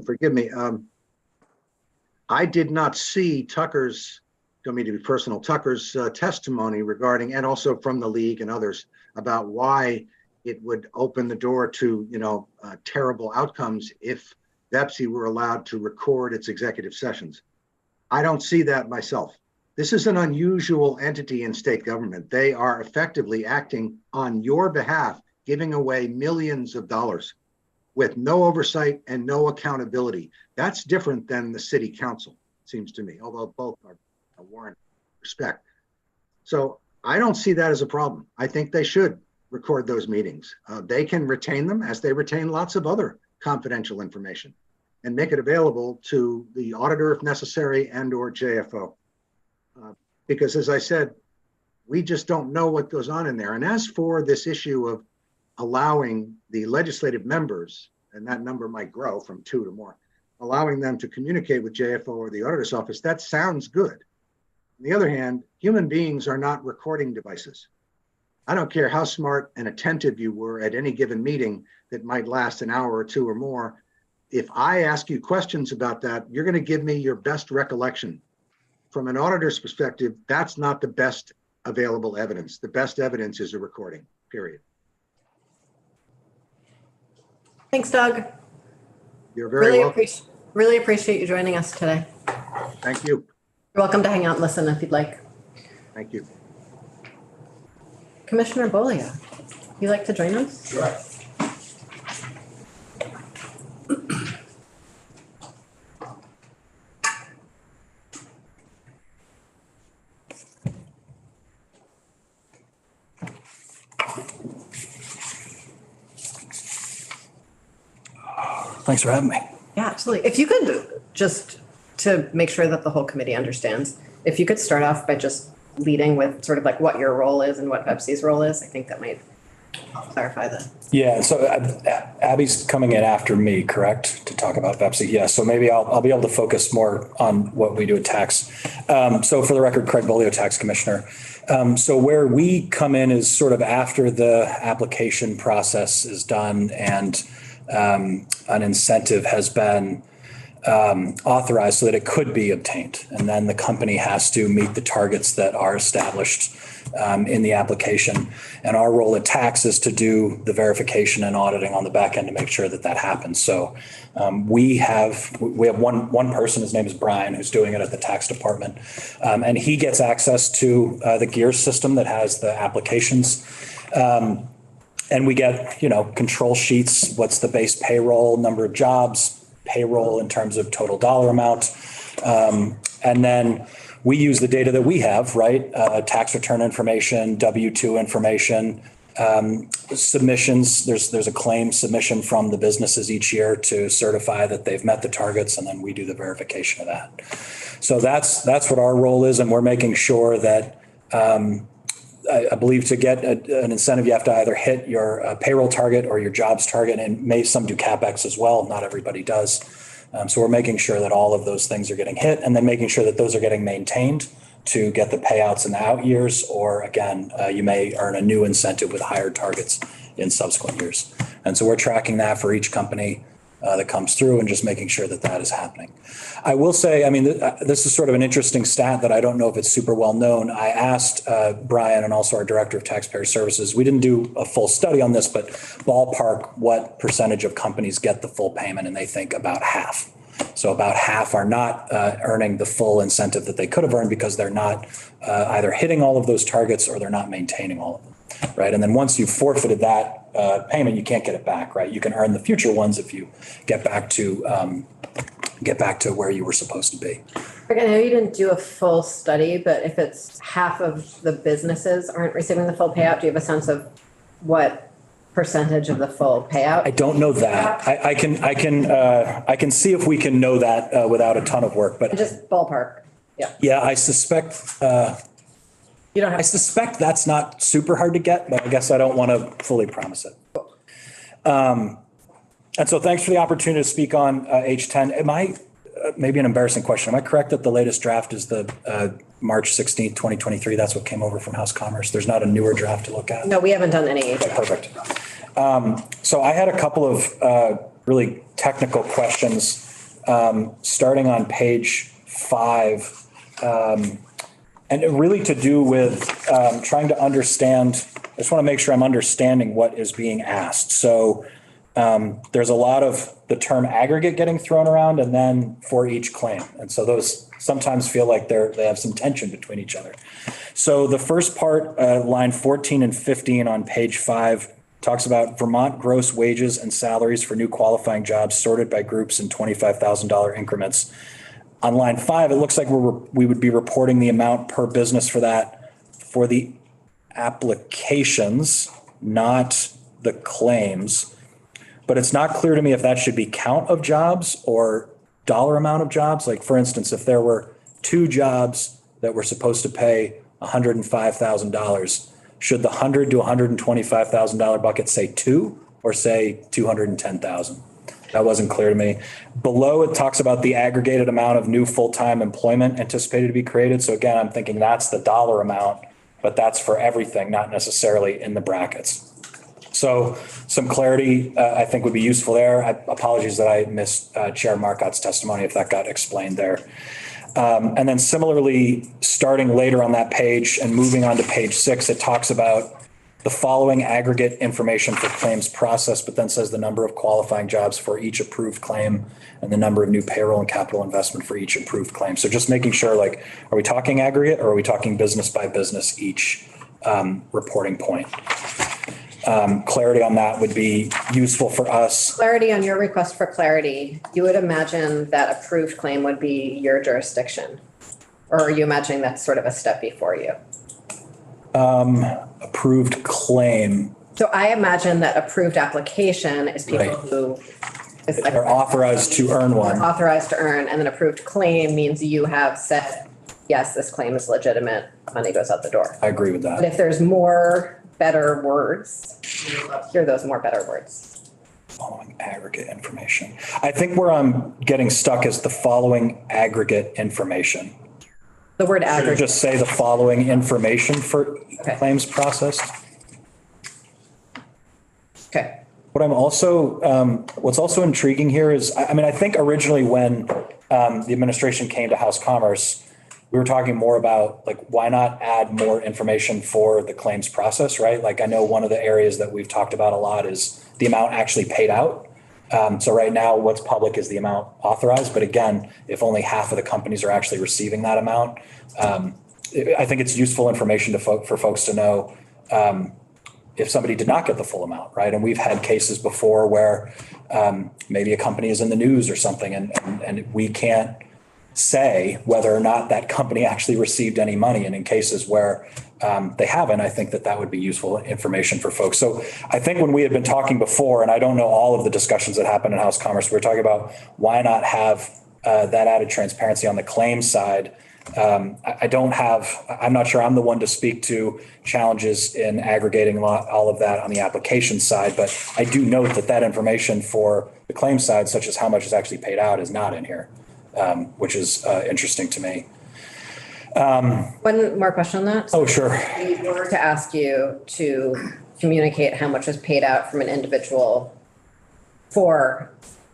[SPEAKER 8] forgive me, I did not see Tucker's, don't mean to be personal, Tucker's testimony regarding, and also from the league and others, about why it would open the door to, terrible outcomes if VEPSI were allowed to record its executive sessions. I don't see that myself. This is an unusual entity in state government. They are effectively acting on your behalf, giving away millions of dollars with no oversight and no accountability. That's different than the city council, seems to me, although both are warrant respect. So I don't see that as a problem. I think they should record those meetings. They can retain them as they retain lots of other confidential information and make it available to the auditor if necessary and or JFO. Because as I said, we just don't know what goes on in there. And as for this issue of allowing the legislative members, and that number might grow from 2 to more, allowing them to communicate with JFO or the auditor's office, that sounds good. On the other hand, human beings are not recording devices. I don't care how smart and attentive you were at any given meeting that might last an hour or 2 or more. If I ask you questions about that, you're going to give me your best recollection. From an auditor's perspective, that's not the best available evidence. The best evidence is a recording, period.
[SPEAKER 1] Thanks, Doug.
[SPEAKER 8] You're very welcome.
[SPEAKER 1] Really appreciate you joining us today.
[SPEAKER 8] Thank you.
[SPEAKER 1] You're welcome to hang out and listen if you'd like.
[SPEAKER 8] Thank you.
[SPEAKER 1] Commissioner Bolia, you like to join us?
[SPEAKER 2] Sure.
[SPEAKER 9] Thanks for having me.
[SPEAKER 1] Yeah, absolutely. If you could just, to make sure that the whole committee understands, if you could start off by just leading with sort of like what your role is and what Pepsi's role is, I think that might clarify that.
[SPEAKER 9] Yeah, so Abby's coming in after me, correct, to talk about Pepsi? Yeah, so maybe I'll be able to focus more on what we do at tax. So for the record, Craig Bolio, Tax Commissioner. So where we come in is sort of after the application process is done and an incentive has been authorized so that it could be obtained. And then the company has to meet the targets that are established in the application. And our role at tax is to do the verification and auditing on the back end to make sure that that happens. So we have one person, his name is Brian, who's doing it at the tax department. And he gets access to the GEARS system that has the applications. And we get, control sheets, what's the base payroll, number of jobs, payroll in terms of total dollar amount. And then we use the data that we have, right? Tax return information, W-2 information, submissions. There's a claim submission from the businesses each year to certify that they've met the targets, and then we do the verification of that. So that's what our role is, and we're making sure that I believe to get an incentive, you have to either hit your payroll target or your jobs target, and some do CapEx as well. Not everybody does. So we're making sure that all of those things are getting hit, and then making sure that those are getting maintained to get the payouts in the out years, or again, you may earn a new incentive with higher targets in subsequent years. And so we're tracking that for each company that comes through and just making sure that that is happening. I will say, this is sort of an interesting stat that I don't know if it's super well known. I asked Brian and also our Director of Taxpayer Services, we didn't do a full study on this, but ballpark what percentage of companies get the full payment, and they think about half. So about half are not earning the full incentive that they could have earned because they're not either hitting all of those targets or they're not maintaining all of them, right? And then once you've forfeited that payment, you can't get it back, right? You can earn the future ones if you get back to where you were supposed to be.
[SPEAKER 1] I know you didn't do a full study, but if it's half of the businesses aren't receiving the full payout, do you have a sense of what percentage of the full payout?
[SPEAKER 9] I don't know that. I can see if we can know that without a ton of work, but
[SPEAKER 1] Just ballpark. Yeah.
[SPEAKER 9] yeah, I suspect
[SPEAKER 1] You don't
[SPEAKER 9] I
[SPEAKER 1] have,
[SPEAKER 9] suspect that's not super hard to get, but I guess I don't want to fully promise it. And so thanks for the opportunity to speak on H10. Maybe an embarrassing question. Am I correct that the latest draft is the March 16th, 2023? That's what came over from House Commerce. There's not a newer draft to look at?
[SPEAKER 1] no, we haven't done any.
[SPEAKER 9] Okay, perfect. So I had a couple of really technical questions, starting on page 5. And really to do with trying to understand, I just want to make sure I'm understanding what is being asked. So there's a lot of the term aggregate getting thrown around and then for each claim. And so those sometimes feel like they have some tension between each other. So the first part, line 14 and 15 on page 5, talks about Vermont gross wages and salaries for new qualifying jobs sorted by groups in $25,000 increments. On line 5, it looks like we would be reporting the amount per business for that for the applications not the claims. But it's not clear to me if that should be count of jobs or dollar amount of jobs. Like, for instance, if there were 2 jobs that were supposed to pay $105,000, should the $100,000 to $125,000 bucket say 2 or say 210,000? That wasn't clear to me. Below, it talks about the aggregated amount of new full-time employment anticipated to be created. So again, I'm thinking that's the dollar amount, but that's for everything, not necessarily in the brackets. So some clarity, I think, would be useful there. Apologies that I missed Chair Marcotte's testimony if that got explained there. And then similarly, starting later on that page and moving on to page 6, it talks about the following aggregate information for claims process, but then says the number of qualifying jobs for each approved claim and the number of new payroll and capital investment for each approved claim. So just making sure, like, are we talking aggregate or are we talking business by business each reporting point? Clarity on that would be useful for us.
[SPEAKER 1] Clarity on your request for clarity, you would imagine that approved claim would be your jurisdiction? Or are you imagining that's sort of a step before you?
[SPEAKER 9] Approved claim.
[SPEAKER 1] So I imagine that approved application is people
[SPEAKER 9] Right.
[SPEAKER 1] who is like
[SPEAKER 9] Are authorized to earn one.
[SPEAKER 1] authorized to earn, and then approved claim means you have said, yes, this claim is legitimate, money goes out the door.
[SPEAKER 9] I agree with
[SPEAKER 1] But
[SPEAKER 9] that.
[SPEAKER 1] if there's more better words, we would love to hear those more better words.
[SPEAKER 9] Following aggregate information. I think where I'm getting stuck is the following aggregate information.
[SPEAKER 1] The word
[SPEAKER 9] Should it
[SPEAKER 1] aggregate.
[SPEAKER 9] just say the following information for
[SPEAKER 1] Okay.
[SPEAKER 9] claims processed?
[SPEAKER 1] Okay.
[SPEAKER 9] What I'm also, what's also intriguing here is, I mean, I think originally when the administration came to House Commerce, we were talking more about, like, why not add more information for the claims process, right? Like, I know one of the areas that we've talked about a lot is the amount actually paid out. So right now, what's public is the amount authorized. But again, if only half of the companies are actually receiving that amount, I think it's useful information for folks to know if somebody did not get the full amount, right? And we've had cases before where maybe a company is in the news or something and we can't say whether or not that company actually received any money. And in cases where they haven't, I think that would be useful information for folks. So I think when we had been talking before, and I don't know all of the discussions that happened in House Commerce, we were talking about why not have that added transparency on the claims side. I'm not sure I'm the one to speak to challenges in aggregating all of that on the application side, but I do note that information for the claims side, such as how much is actually paid out, is not in here, which is interesting to me.
[SPEAKER 1] One more question on that.
[SPEAKER 9] Oh, sure.
[SPEAKER 1] If we were to ask you to communicate how much was paid out from an individual for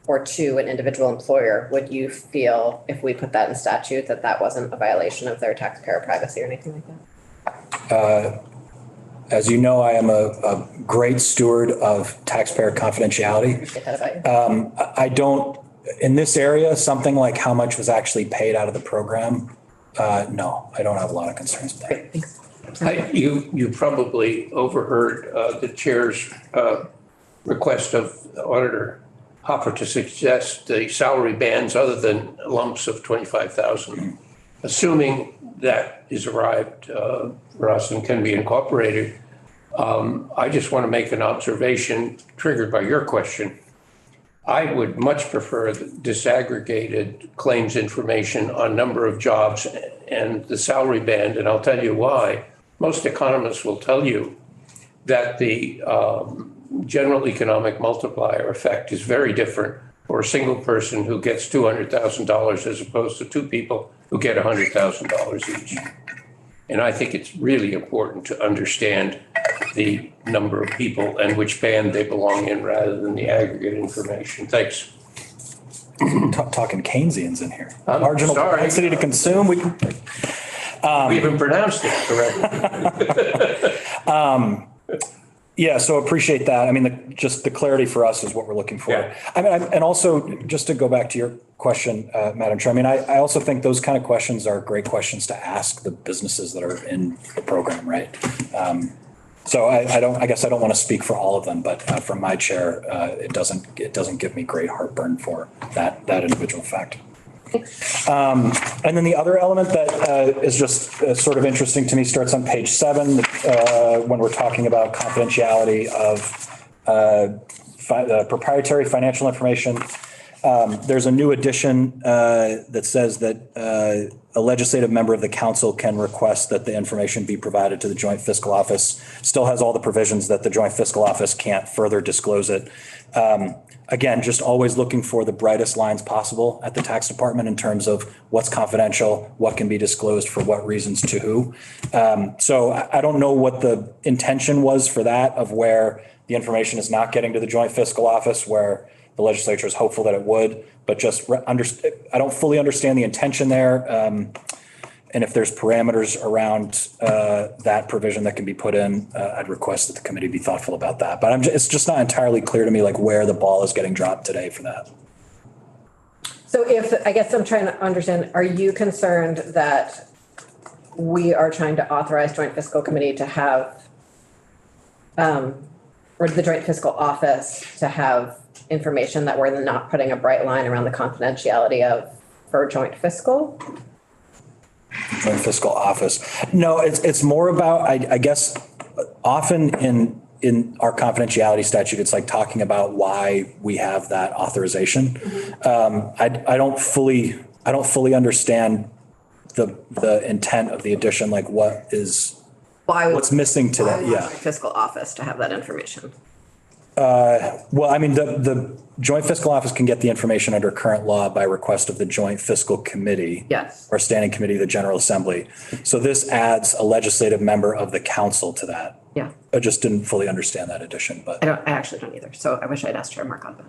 [SPEAKER 1] or to an individual employer, would you feel, if we put that in statute, that wasn't a violation of their taxpayer privacy or anything like that?
[SPEAKER 9] As you know, I am a great steward of taxpayer confidentiality.
[SPEAKER 1] Get that about you?
[SPEAKER 9] I don't, in this area, something like how much was actually paid out of the program. No, I don't have a lot of concerns with that.
[SPEAKER 1] Great, thanks.
[SPEAKER 4] You probably overheard the chair's request of Auditor Hopper to suggest the salary bands other than lumps of 25,000. Assuming that is arrived for us and can be incorporated, I just want to make an observation triggered by your question. I would much prefer the disaggregated claims information on number of jobs and the salary band, and I'll tell you why. Most economists will tell you that the general economic multiplier effect is very different for a single person who gets $200,000 as opposed to two people who get $100,000 each. And I think it's really important to understand the number of people and which band they belong in rather than the aggregate information. Thanks.
[SPEAKER 9] Talking Keynesians in here.
[SPEAKER 4] I'm
[SPEAKER 9] Marginal
[SPEAKER 4] sorry.
[SPEAKER 9] propensity to consume.
[SPEAKER 4] We even pronounced it correctly.
[SPEAKER 9] Yeah, so appreciate that. I mean, just the clarity for us is what we're looking for.
[SPEAKER 4] Yeah.
[SPEAKER 9] I mean, and also just to go back to your question, Madam Chair, I mean, I also think those kind of questions are great questions to ask the businesses that are in the program, right? So I guess I don't want to speak for all of them, but from my chair, it doesn't give me great heartburn for that individual fact. And then the other element that is just sort of interesting to me starts on page 7 when we're talking about confidentiality of proprietary financial information. There's a new addition that says that a legislative member of the council can request that the information be provided to the Joint Fiscal Office. Still has all the provisions that the Joint Fiscal Office can't further disclose it. Again, just always looking for the brightest lines possible at the tax department in terms of what's confidential, what can be disclosed for what reasons to who. So I don't know what the intention was for that, of where the information is not getting to the Joint Fiscal Office, where the legislature is hopeful that it would, but just I don't fully understand the intention there. And if there's parameters around that provision that can be put in, I'd request that the committee be thoughtful about that. But it's just not entirely clear to me like where the ball is getting dropped today for that.
[SPEAKER 1] So I guess I'm trying to understand, are you concerned that we are trying to authorize Joint Fiscal Committee to have, or the Joint Fiscal Office to have information that we're not putting a bright line around the confidentiality of for Joint Fiscal?
[SPEAKER 9] Joint Fiscal Office. No, it's more about, I guess, often in our confidentiality statute, it's like talking about why we have that authorization. I don't fully understand the intent of the addition, like what's missing to that. Yeah.
[SPEAKER 1] Fiscal Office to have that information.
[SPEAKER 9] Well, I mean, the Joint Fiscal Office can get the information under current law by request of the Joint Fiscal Committee.
[SPEAKER 1] Yes.
[SPEAKER 9] Or Standing Committee of the General Assembly. So this adds a legislative member of the council to that.
[SPEAKER 1] Yeah.
[SPEAKER 9] I just didn't fully understand that addition, but.
[SPEAKER 1] I actually don't either. So I wish I'd asked Chair Markov.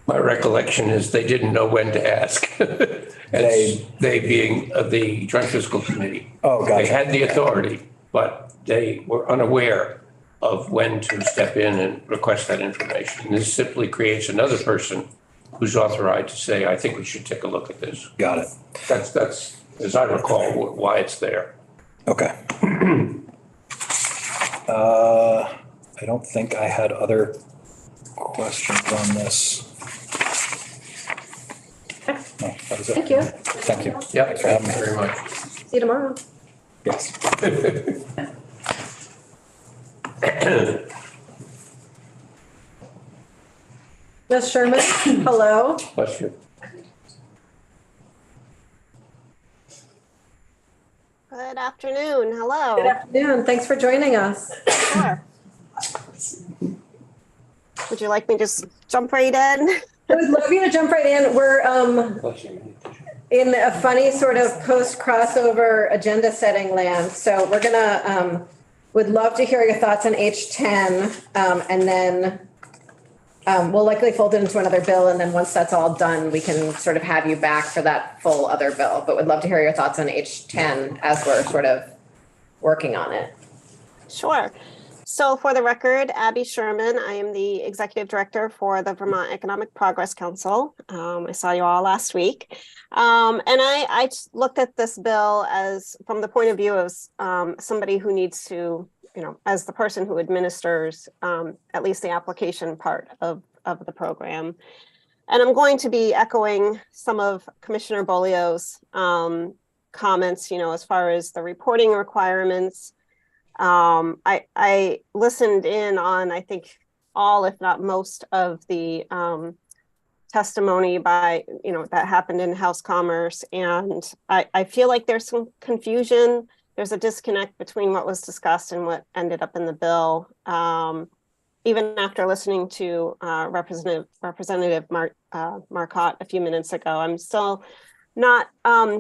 [SPEAKER 4] My recollection is they didn't know when to ask. They being the Joint Fiscal Committee.
[SPEAKER 9] Oh, gotcha.
[SPEAKER 4] They had the authority, but they were unaware of when to step in and request that information. And this simply creates another person who's authorized to say, I think we should take a look at this.
[SPEAKER 9] Got it.
[SPEAKER 4] That's, as I recall, why it's there.
[SPEAKER 9] Okay. I don't think I had other questions on this. No, that was it.
[SPEAKER 1] Thank you.
[SPEAKER 9] Thank you.
[SPEAKER 4] Yeah,
[SPEAKER 9] Thanks for having me.
[SPEAKER 4] very much.
[SPEAKER 1] See you tomorrow.
[SPEAKER 9] Yes.
[SPEAKER 1] Ms. Sherman, hello.
[SPEAKER 4] Bless you.
[SPEAKER 10] Good afternoon. Hello.
[SPEAKER 1] Good afternoon. Thanks for joining us.
[SPEAKER 10] Sure. Would you like me to just jump right in?
[SPEAKER 1] I would love you to jump right in. We're
[SPEAKER 4] Bless you.
[SPEAKER 1] in a funny sort of post-crossover agenda setting land. So we're gonna, would love to hear your thoughts on H10. And then we'll likely fold it into another bill. And then once that's all done, we can sort of have you back for that full other bill. But would love to hear your thoughts on H10 as we're sort of working on it.
[SPEAKER 10] Sure. So for the record, Abby Sherman, I am the Executive Director for the Vermont Economic Progress Council. I saw you all last week. And I looked at this bill as from the point of view of somebody who needs to, as the person who administers at least the application part of the program. And I'm going to be echoing some of Commissioner Bolio's comments, as far as the reporting requirements. I listened in on, I think, all, if not most of the testimony by, that happened in House Commerce. And I feel like there's some confusion. There's a disconnect between what was discussed and what ended up in the bill. Even after listening to Representative Marcotte a few minutes ago, I'm still not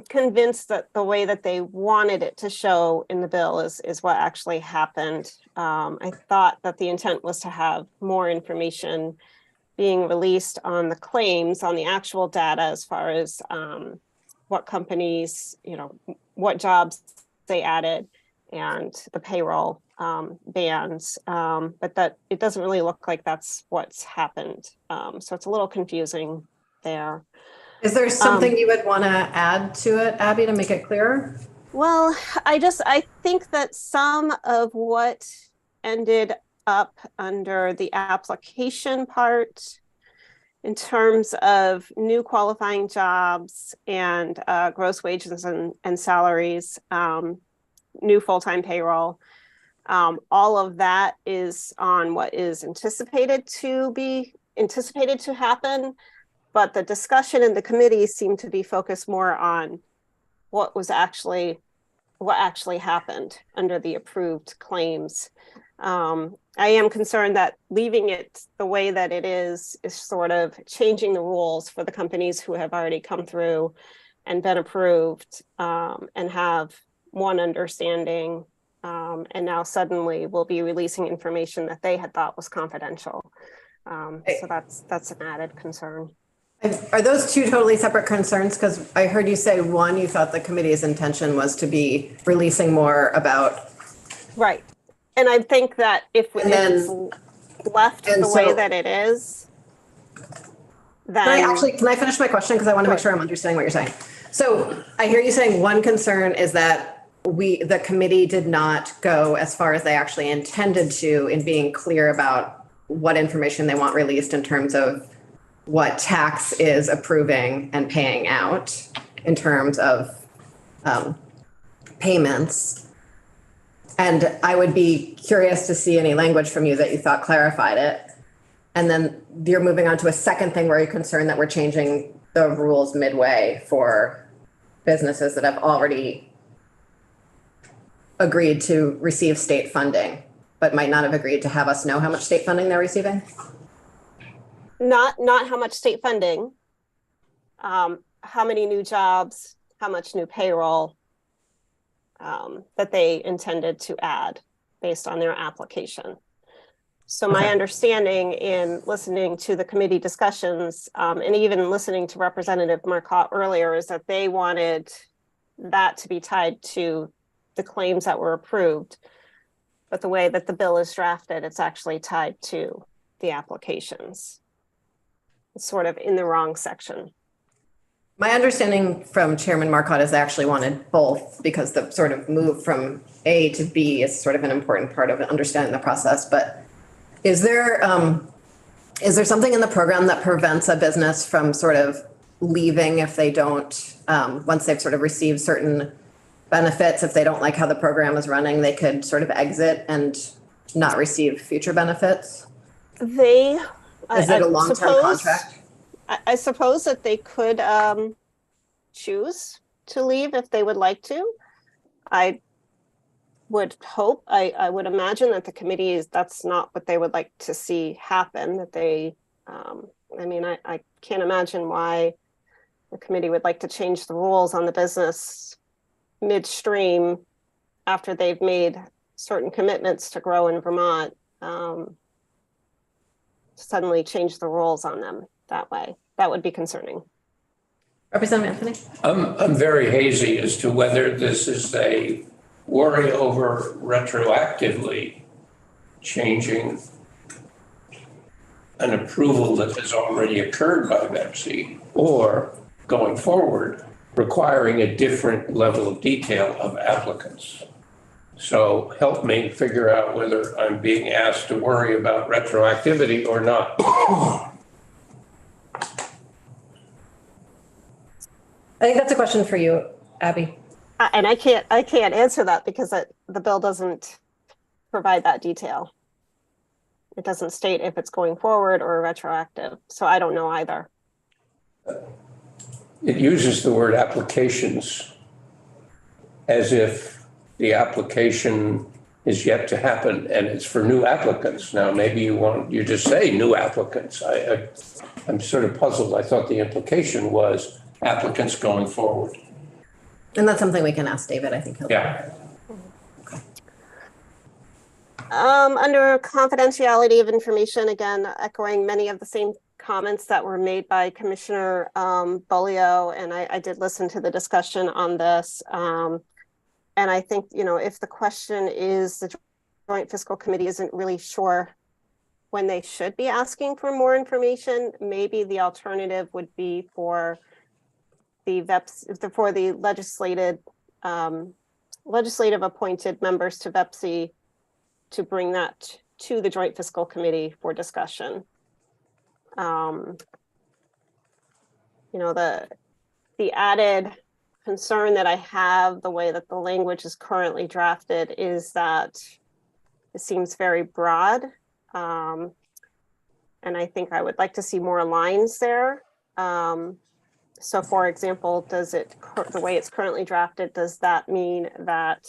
[SPEAKER 10] convinced that the way that they wanted it to show in the bill is what actually happened. I thought that the intent was to have more information being released on the claims, on the actual data, as far as what companies, what jobs they added and the payroll bans, but that it doesn't really look like that's what's happened. So it's a little confusing there.
[SPEAKER 1] Is there something you would want to add to it, Abby, to make it clearer?
[SPEAKER 10] Well, I think that some of what ended up under the application part in terms of new qualifying jobs and gross wages and salaries, new full-time payroll. All of that is on what is anticipated to happen, but the discussion in the committee seemed to be focused more on what actually happened under the approved claims. I am concerned that leaving it the way that it is sort of changing the rules for the companies who have already come through and been approved and have one understanding, and now suddenly we'll be releasing information that they had thought was confidential. So that's an added concern.
[SPEAKER 1] Are those two totally separate concerns? Because I heard you say one, you thought the committee's intention was to be releasing more about.
[SPEAKER 10] Right. And I think that if it's left the way that it is, then.
[SPEAKER 1] Can I finish my question? Because I want to make sure I'm understanding what you're saying. So I hear you saying one concern is that the committee did not go as far as they actually intended to in being clear about what information they want released in terms of what tax is approving and paying out in terms of payments. And I would be curious to see any language from you that you thought clarified it. And then you're moving on to a second thing where you're concerned that we're changing the rules midway for businesses that have already agreed to receive state funding, but might not have agreed to have us know how much state funding they're receiving?
[SPEAKER 10] Not how much state funding, how many new jobs, how much new payroll that they intended to add based on their application. So my understanding in listening to the committee discussions and even listening to Representative Marcotte earlier is that they wanted that to be tied to the claims that were approved. But the way that the bill is drafted, it's actually tied to the applications. It's sort of in the wrong section.
[SPEAKER 1] My understanding from Chairman Marcotte is they actually wanted both because the sort of move from A to B is sort of an important part of understanding the process. But is there something in the program that prevents a business from sort of leaving if they don't, once they've sort of received certain benefits, if they don't like how the program is running, they could sort of exit and not receive future benefits?
[SPEAKER 10] Is it
[SPEAKER 1] a long-term contract?
[SPEAKER 10] I suppose that they could choose to leave if they would like to. I would hope, I would imagine that the committee that's not what they would like to see happen, that they, I mean, I can't imagine why the committee would like to change the rules on the business midstream after they've made certain commitments to grow in Vermont, suddenly change the rules on them that way. That would be concerning.
[SPEAKER 1] Representative Anthony?
[SPEAKER 4] I'm very hazy as to whether this is a worry over retroactively changing an approval that has already occurred by BEPC or going forward requiring a different level of detail of applicants. So help me figure out whether I'm being asked to worry about retroactivity or not.
[SPEAKER 1] I think that's a question for you, Abby.
[SPEAKER 10] And I can't answer that because the bill doesn't provide that detail. It doesn't state if it's going forward or retroactive. So I don't know either.
[SPEAKER 4] It uses the word applications as if the application is yet to happen and it's for new applicants. Now, maybe you just say new applicants. I'm sort of puzzled. I thought the implication was applicants going forward.
[SPEAKER 1] And that's something we can ask David, I think he'll.
[SPEAKER 4] Yeah.
[SPEAKER 1] Okay.
[SPEAKER 10] Under confidentiality of information, again, echoing many of the same comments that were made by Commissioner Bolio, and I did listen to the discussion on this. And I think, if the question is the Joint Fiscal Committee isn't really sure when they should be asking for more information, maybe the alternative would be for the VEPS, for the legislative appointed members to VEPC to bring that to the Joint Fiscal Committee for discussion. the added concern that I have, the way that the language is currently drafted, is that it seems very broad. And I think I would like to see more lines there. So for example, the way it's currently drafted, does that mean that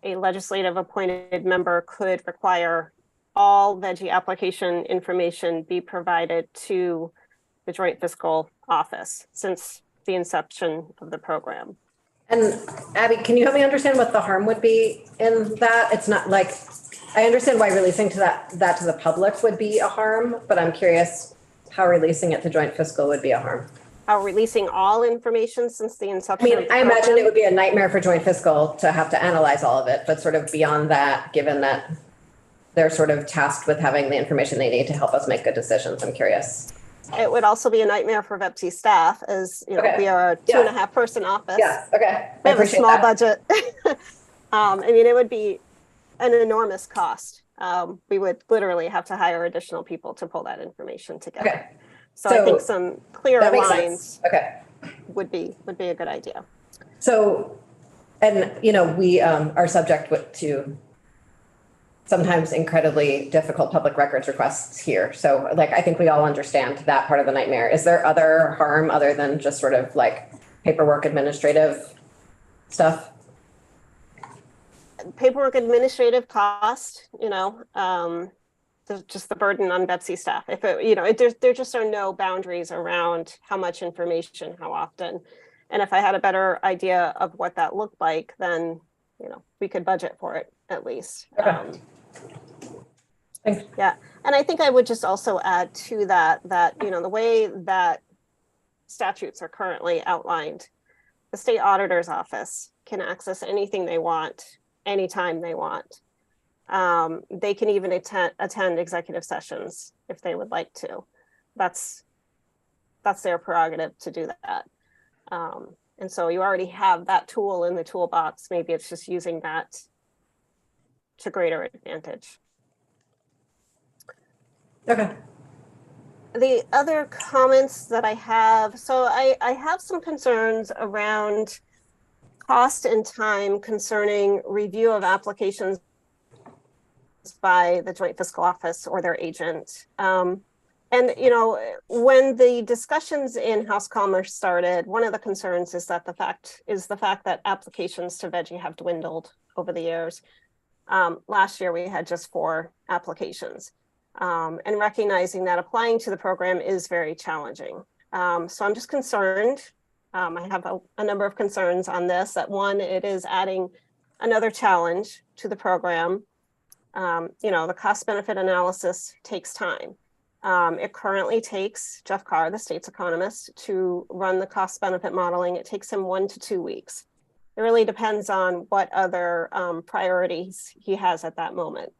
[SPEAKER 10] a legislative appointed member could require all veggie application information be provided to the Joint Fiscal Office since the inception of the program?
[SPEAKER 1] And Abby, can you help me understand what the harm would be in that? It's not like, I understand why releasing that to the public would be a harm, but I'm curious how releasing it to Joint Fiscal would be a harm.
[SPEAKER 10] How releasing all information since the
[SPEAKER 1] I
[SPEAKER 10] inception?
[SPEAKER 1] mean, I imagine it would be a nightmare for Joint Fiscal to have to analyze all of it, but sort of beyond that, given that they're sort of tasked with having the information they need to help us make good decisions, I'm curious.
[SPEAKER 10] It would also be a nightmare for VEPC staff, as
[SPEAKER 1] Okay.
[SPEAKER 10] we are a 2.5 person office.
[SPEAKER 1] Yeah, okay.
[SPEAKER 10] We have a small budget. I mean, it would be an enormous cost. We would literally have to hire additional people to pull that information together.
[SPEAKER 1] Okay.
[SPEAKER 10] So I think some clear
[SPEAKER 1] That makes
[SPEAKER 10] lines
[SPEAKER 1] sense. Okay.
[SPEAKER 10] would be a good idea.
[SPEAKER 1] So, and we are subject to sometimes incredibly difficult public records requests here. So like, I think we all understand that part of the nightmare. Is there other harm other than just sort of like paperwork, administrative stuff?
[SPEAKER 10] Paperwork, administrative cost, just the burden on VEPC staff. If there just are no boundaries around how much information, how often. And if I had a better idea of what that looked like, then, we could budget for it at least.
[SPEAKER 1] Okay.
[SPEAKER 10] Yeah. And I think I would just also add to that, the way that statutes are currently outlined, the state auditor's office can access anything they want, anytime they want. They can even attend executive sessions if they would like to. That's their prerogative to do that. And so you already have that tool in the toolbox. Maybe it's just using that to greater advantage.
[SPEAKER 1] Okay.
[SPEAKER 10] The other comments that I have, so I have some concerns around cost and time concerning review of applications by the Joint Fiscal Office or their agent. And when the discussions in House Commerce started, one of the concerns is that the fact that applications to veggie have dwindled over the years. Last year we had just 4 applications, and recognizing that applying to the program is very challenging. So I'm just concerned. I have a number of concerns on this. That one, it is adding another challenge to the program. The cost benefit analysis takes time. It currently takes Jeff Carr, the state's economist, to run the cost benefit modeling. It takes him 1 to 2 weeks. It really depends on what other priorities he has at that moment,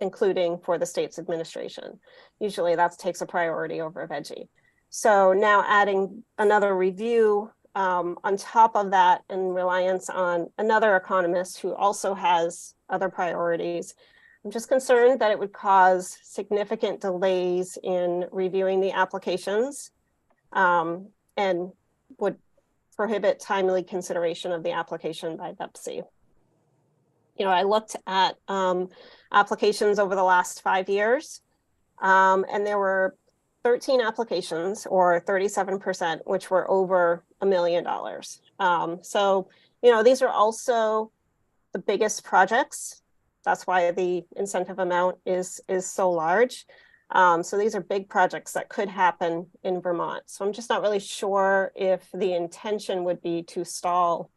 [SPEAKER 10] including for the state's administration. Usually that takes a priority over veggie. So now adding another review on top of that and reliance on another economist who also has other priorities, I'm just concerned that it would cause significant delays in reviewing the applications and would prohibit timely consideration of the application by VEPC. I looked at applications over the last 5 years, and there were 13 applications, or 37%, which were over $1 million. So, these are also the biggest projects. That's why the incentive amount is so large. So these are big projects that could happen in Vermont. So I'm just not really sure if the intention would be to stall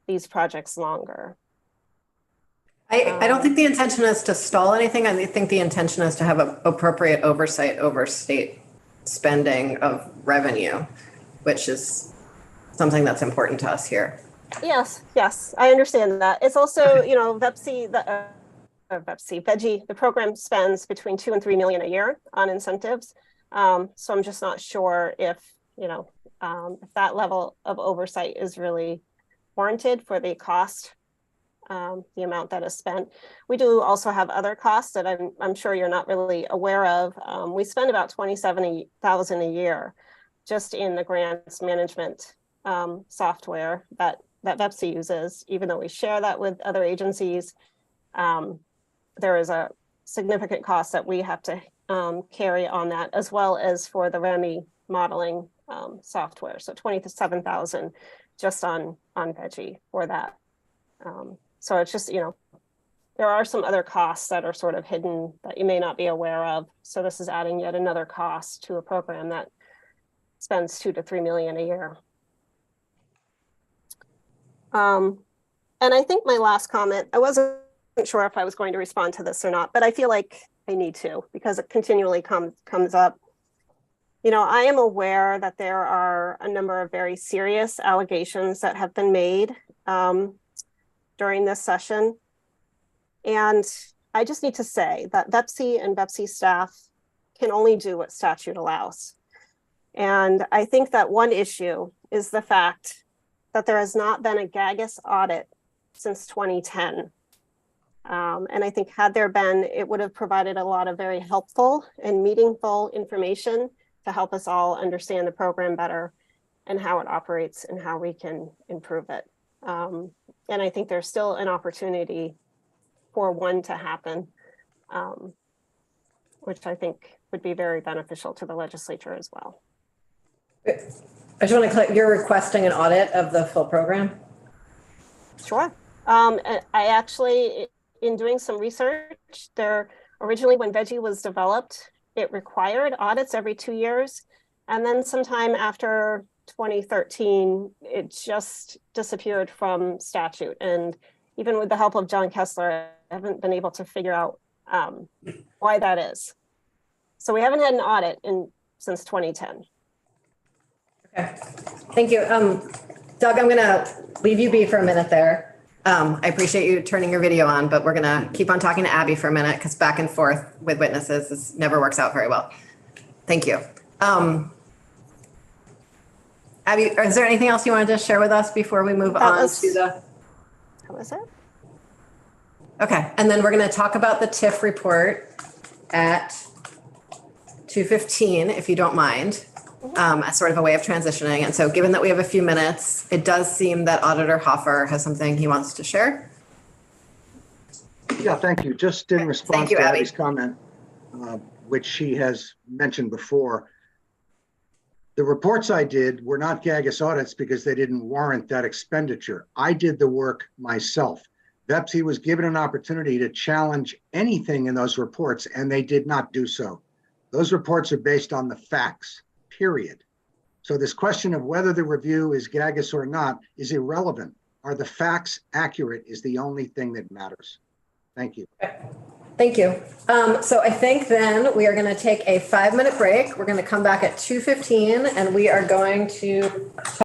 [SPEAKER 10] these projects longer.
[SPEAKER 1] I don't think the intention is to stall anything. I think the intention is to have appropriate oversight over state spending of revenue, which is something that's important to us here.
[SPEAKER 10] Yes, I understand that. It's also, veggie, the program spends between 2 and 3 million a year on incentives. So I'm just not sure if that level of oversight is really warranted for the cost, the amount that is spent. We do also have other costs that I'm sure you're not really aware of. We spend about $27,000 a year just in the grants management software that VEPSI uses. Even though we share that with other agencies, there is a significant cost that we have to carry on that, as well as for the REMI modeling software. So 27,000 just on Veggie for that. So it's just, there are some other costs that are sort of hidden that you may not be aware of. So this is adding yet another cost to a program that spends $2 to $3 million a year. And I think my last comment, I wasn't sure if I was going to respond to this or not, but I feel like I need to because it continually comes up. I am aware that there are a number of very serious allegations that have been made during this session. And I just need to say that VEPSI and VEPSI staff can only do what statute allows. And I think that one issue is the fact that there has not been a GAGAS audit since 2010. And I think had there been, it would have provided a lot of very helpful and meaningful information to help us all understand the program better and how it operates and how we can improve it. And I think there's still an opportunity for one to happen, which I think would be very beneficial to the legislature as well.
[SPEAKER 1] I just want to clarify, you're requesting an audit of the full program?
[SPEAKER 10] Sure. I actually, in doing some research, originally when Veggie was developed, it required audits every 2 years. And then sometime after 2013, it just disappeared from statute. And even with the help of John Kessler, I haven't been able to figure out why that is. So we haven't had an audit since 2010.
[SPEAKER 1] Okay, thank you. Doug, I'm gonna leave you be for a minute there. I appreciate you turning your video on, but we're gonna keep on talking to Abby for a minute because back and forth with witnesses this never works out very well. Thank you. Abby, is there anything else you wanted to share with us before we move on to the?
[SPEAKER 10] That was it.
[SPEAKER 1] Okay, and then we're gonna talk about the TIF report at 2:15, if you don't mind. As sort of a way of transitioning. And so given that we have a few minutes, it does seem that Auditor Hoffer has something he wants to share.
[SPEAKER 8] Yeah, thank you. Just in response
[SPEAKER 1] you,
[SPEAKER 8] to
[SPEAKER 1] Abby.
[SPEAKER 8] Abby's comment, which she has mentioned before, the reports I did were not GAGAS audits because they didn't warrant that expenditure. I did the work myself. VEPSI was given an opportunity to challenge anything in those reports, and they did not do so. Those reports are based on the facts. Period. So this question of whether the review is GAGAS or not is irrelevant. Are the facts accurate is the only thing that matters. Thank you.
[SPEAKER 1] Thank you. So I think then we are going to take a 5-minute break. We're going to come back at 2:15 and we are going to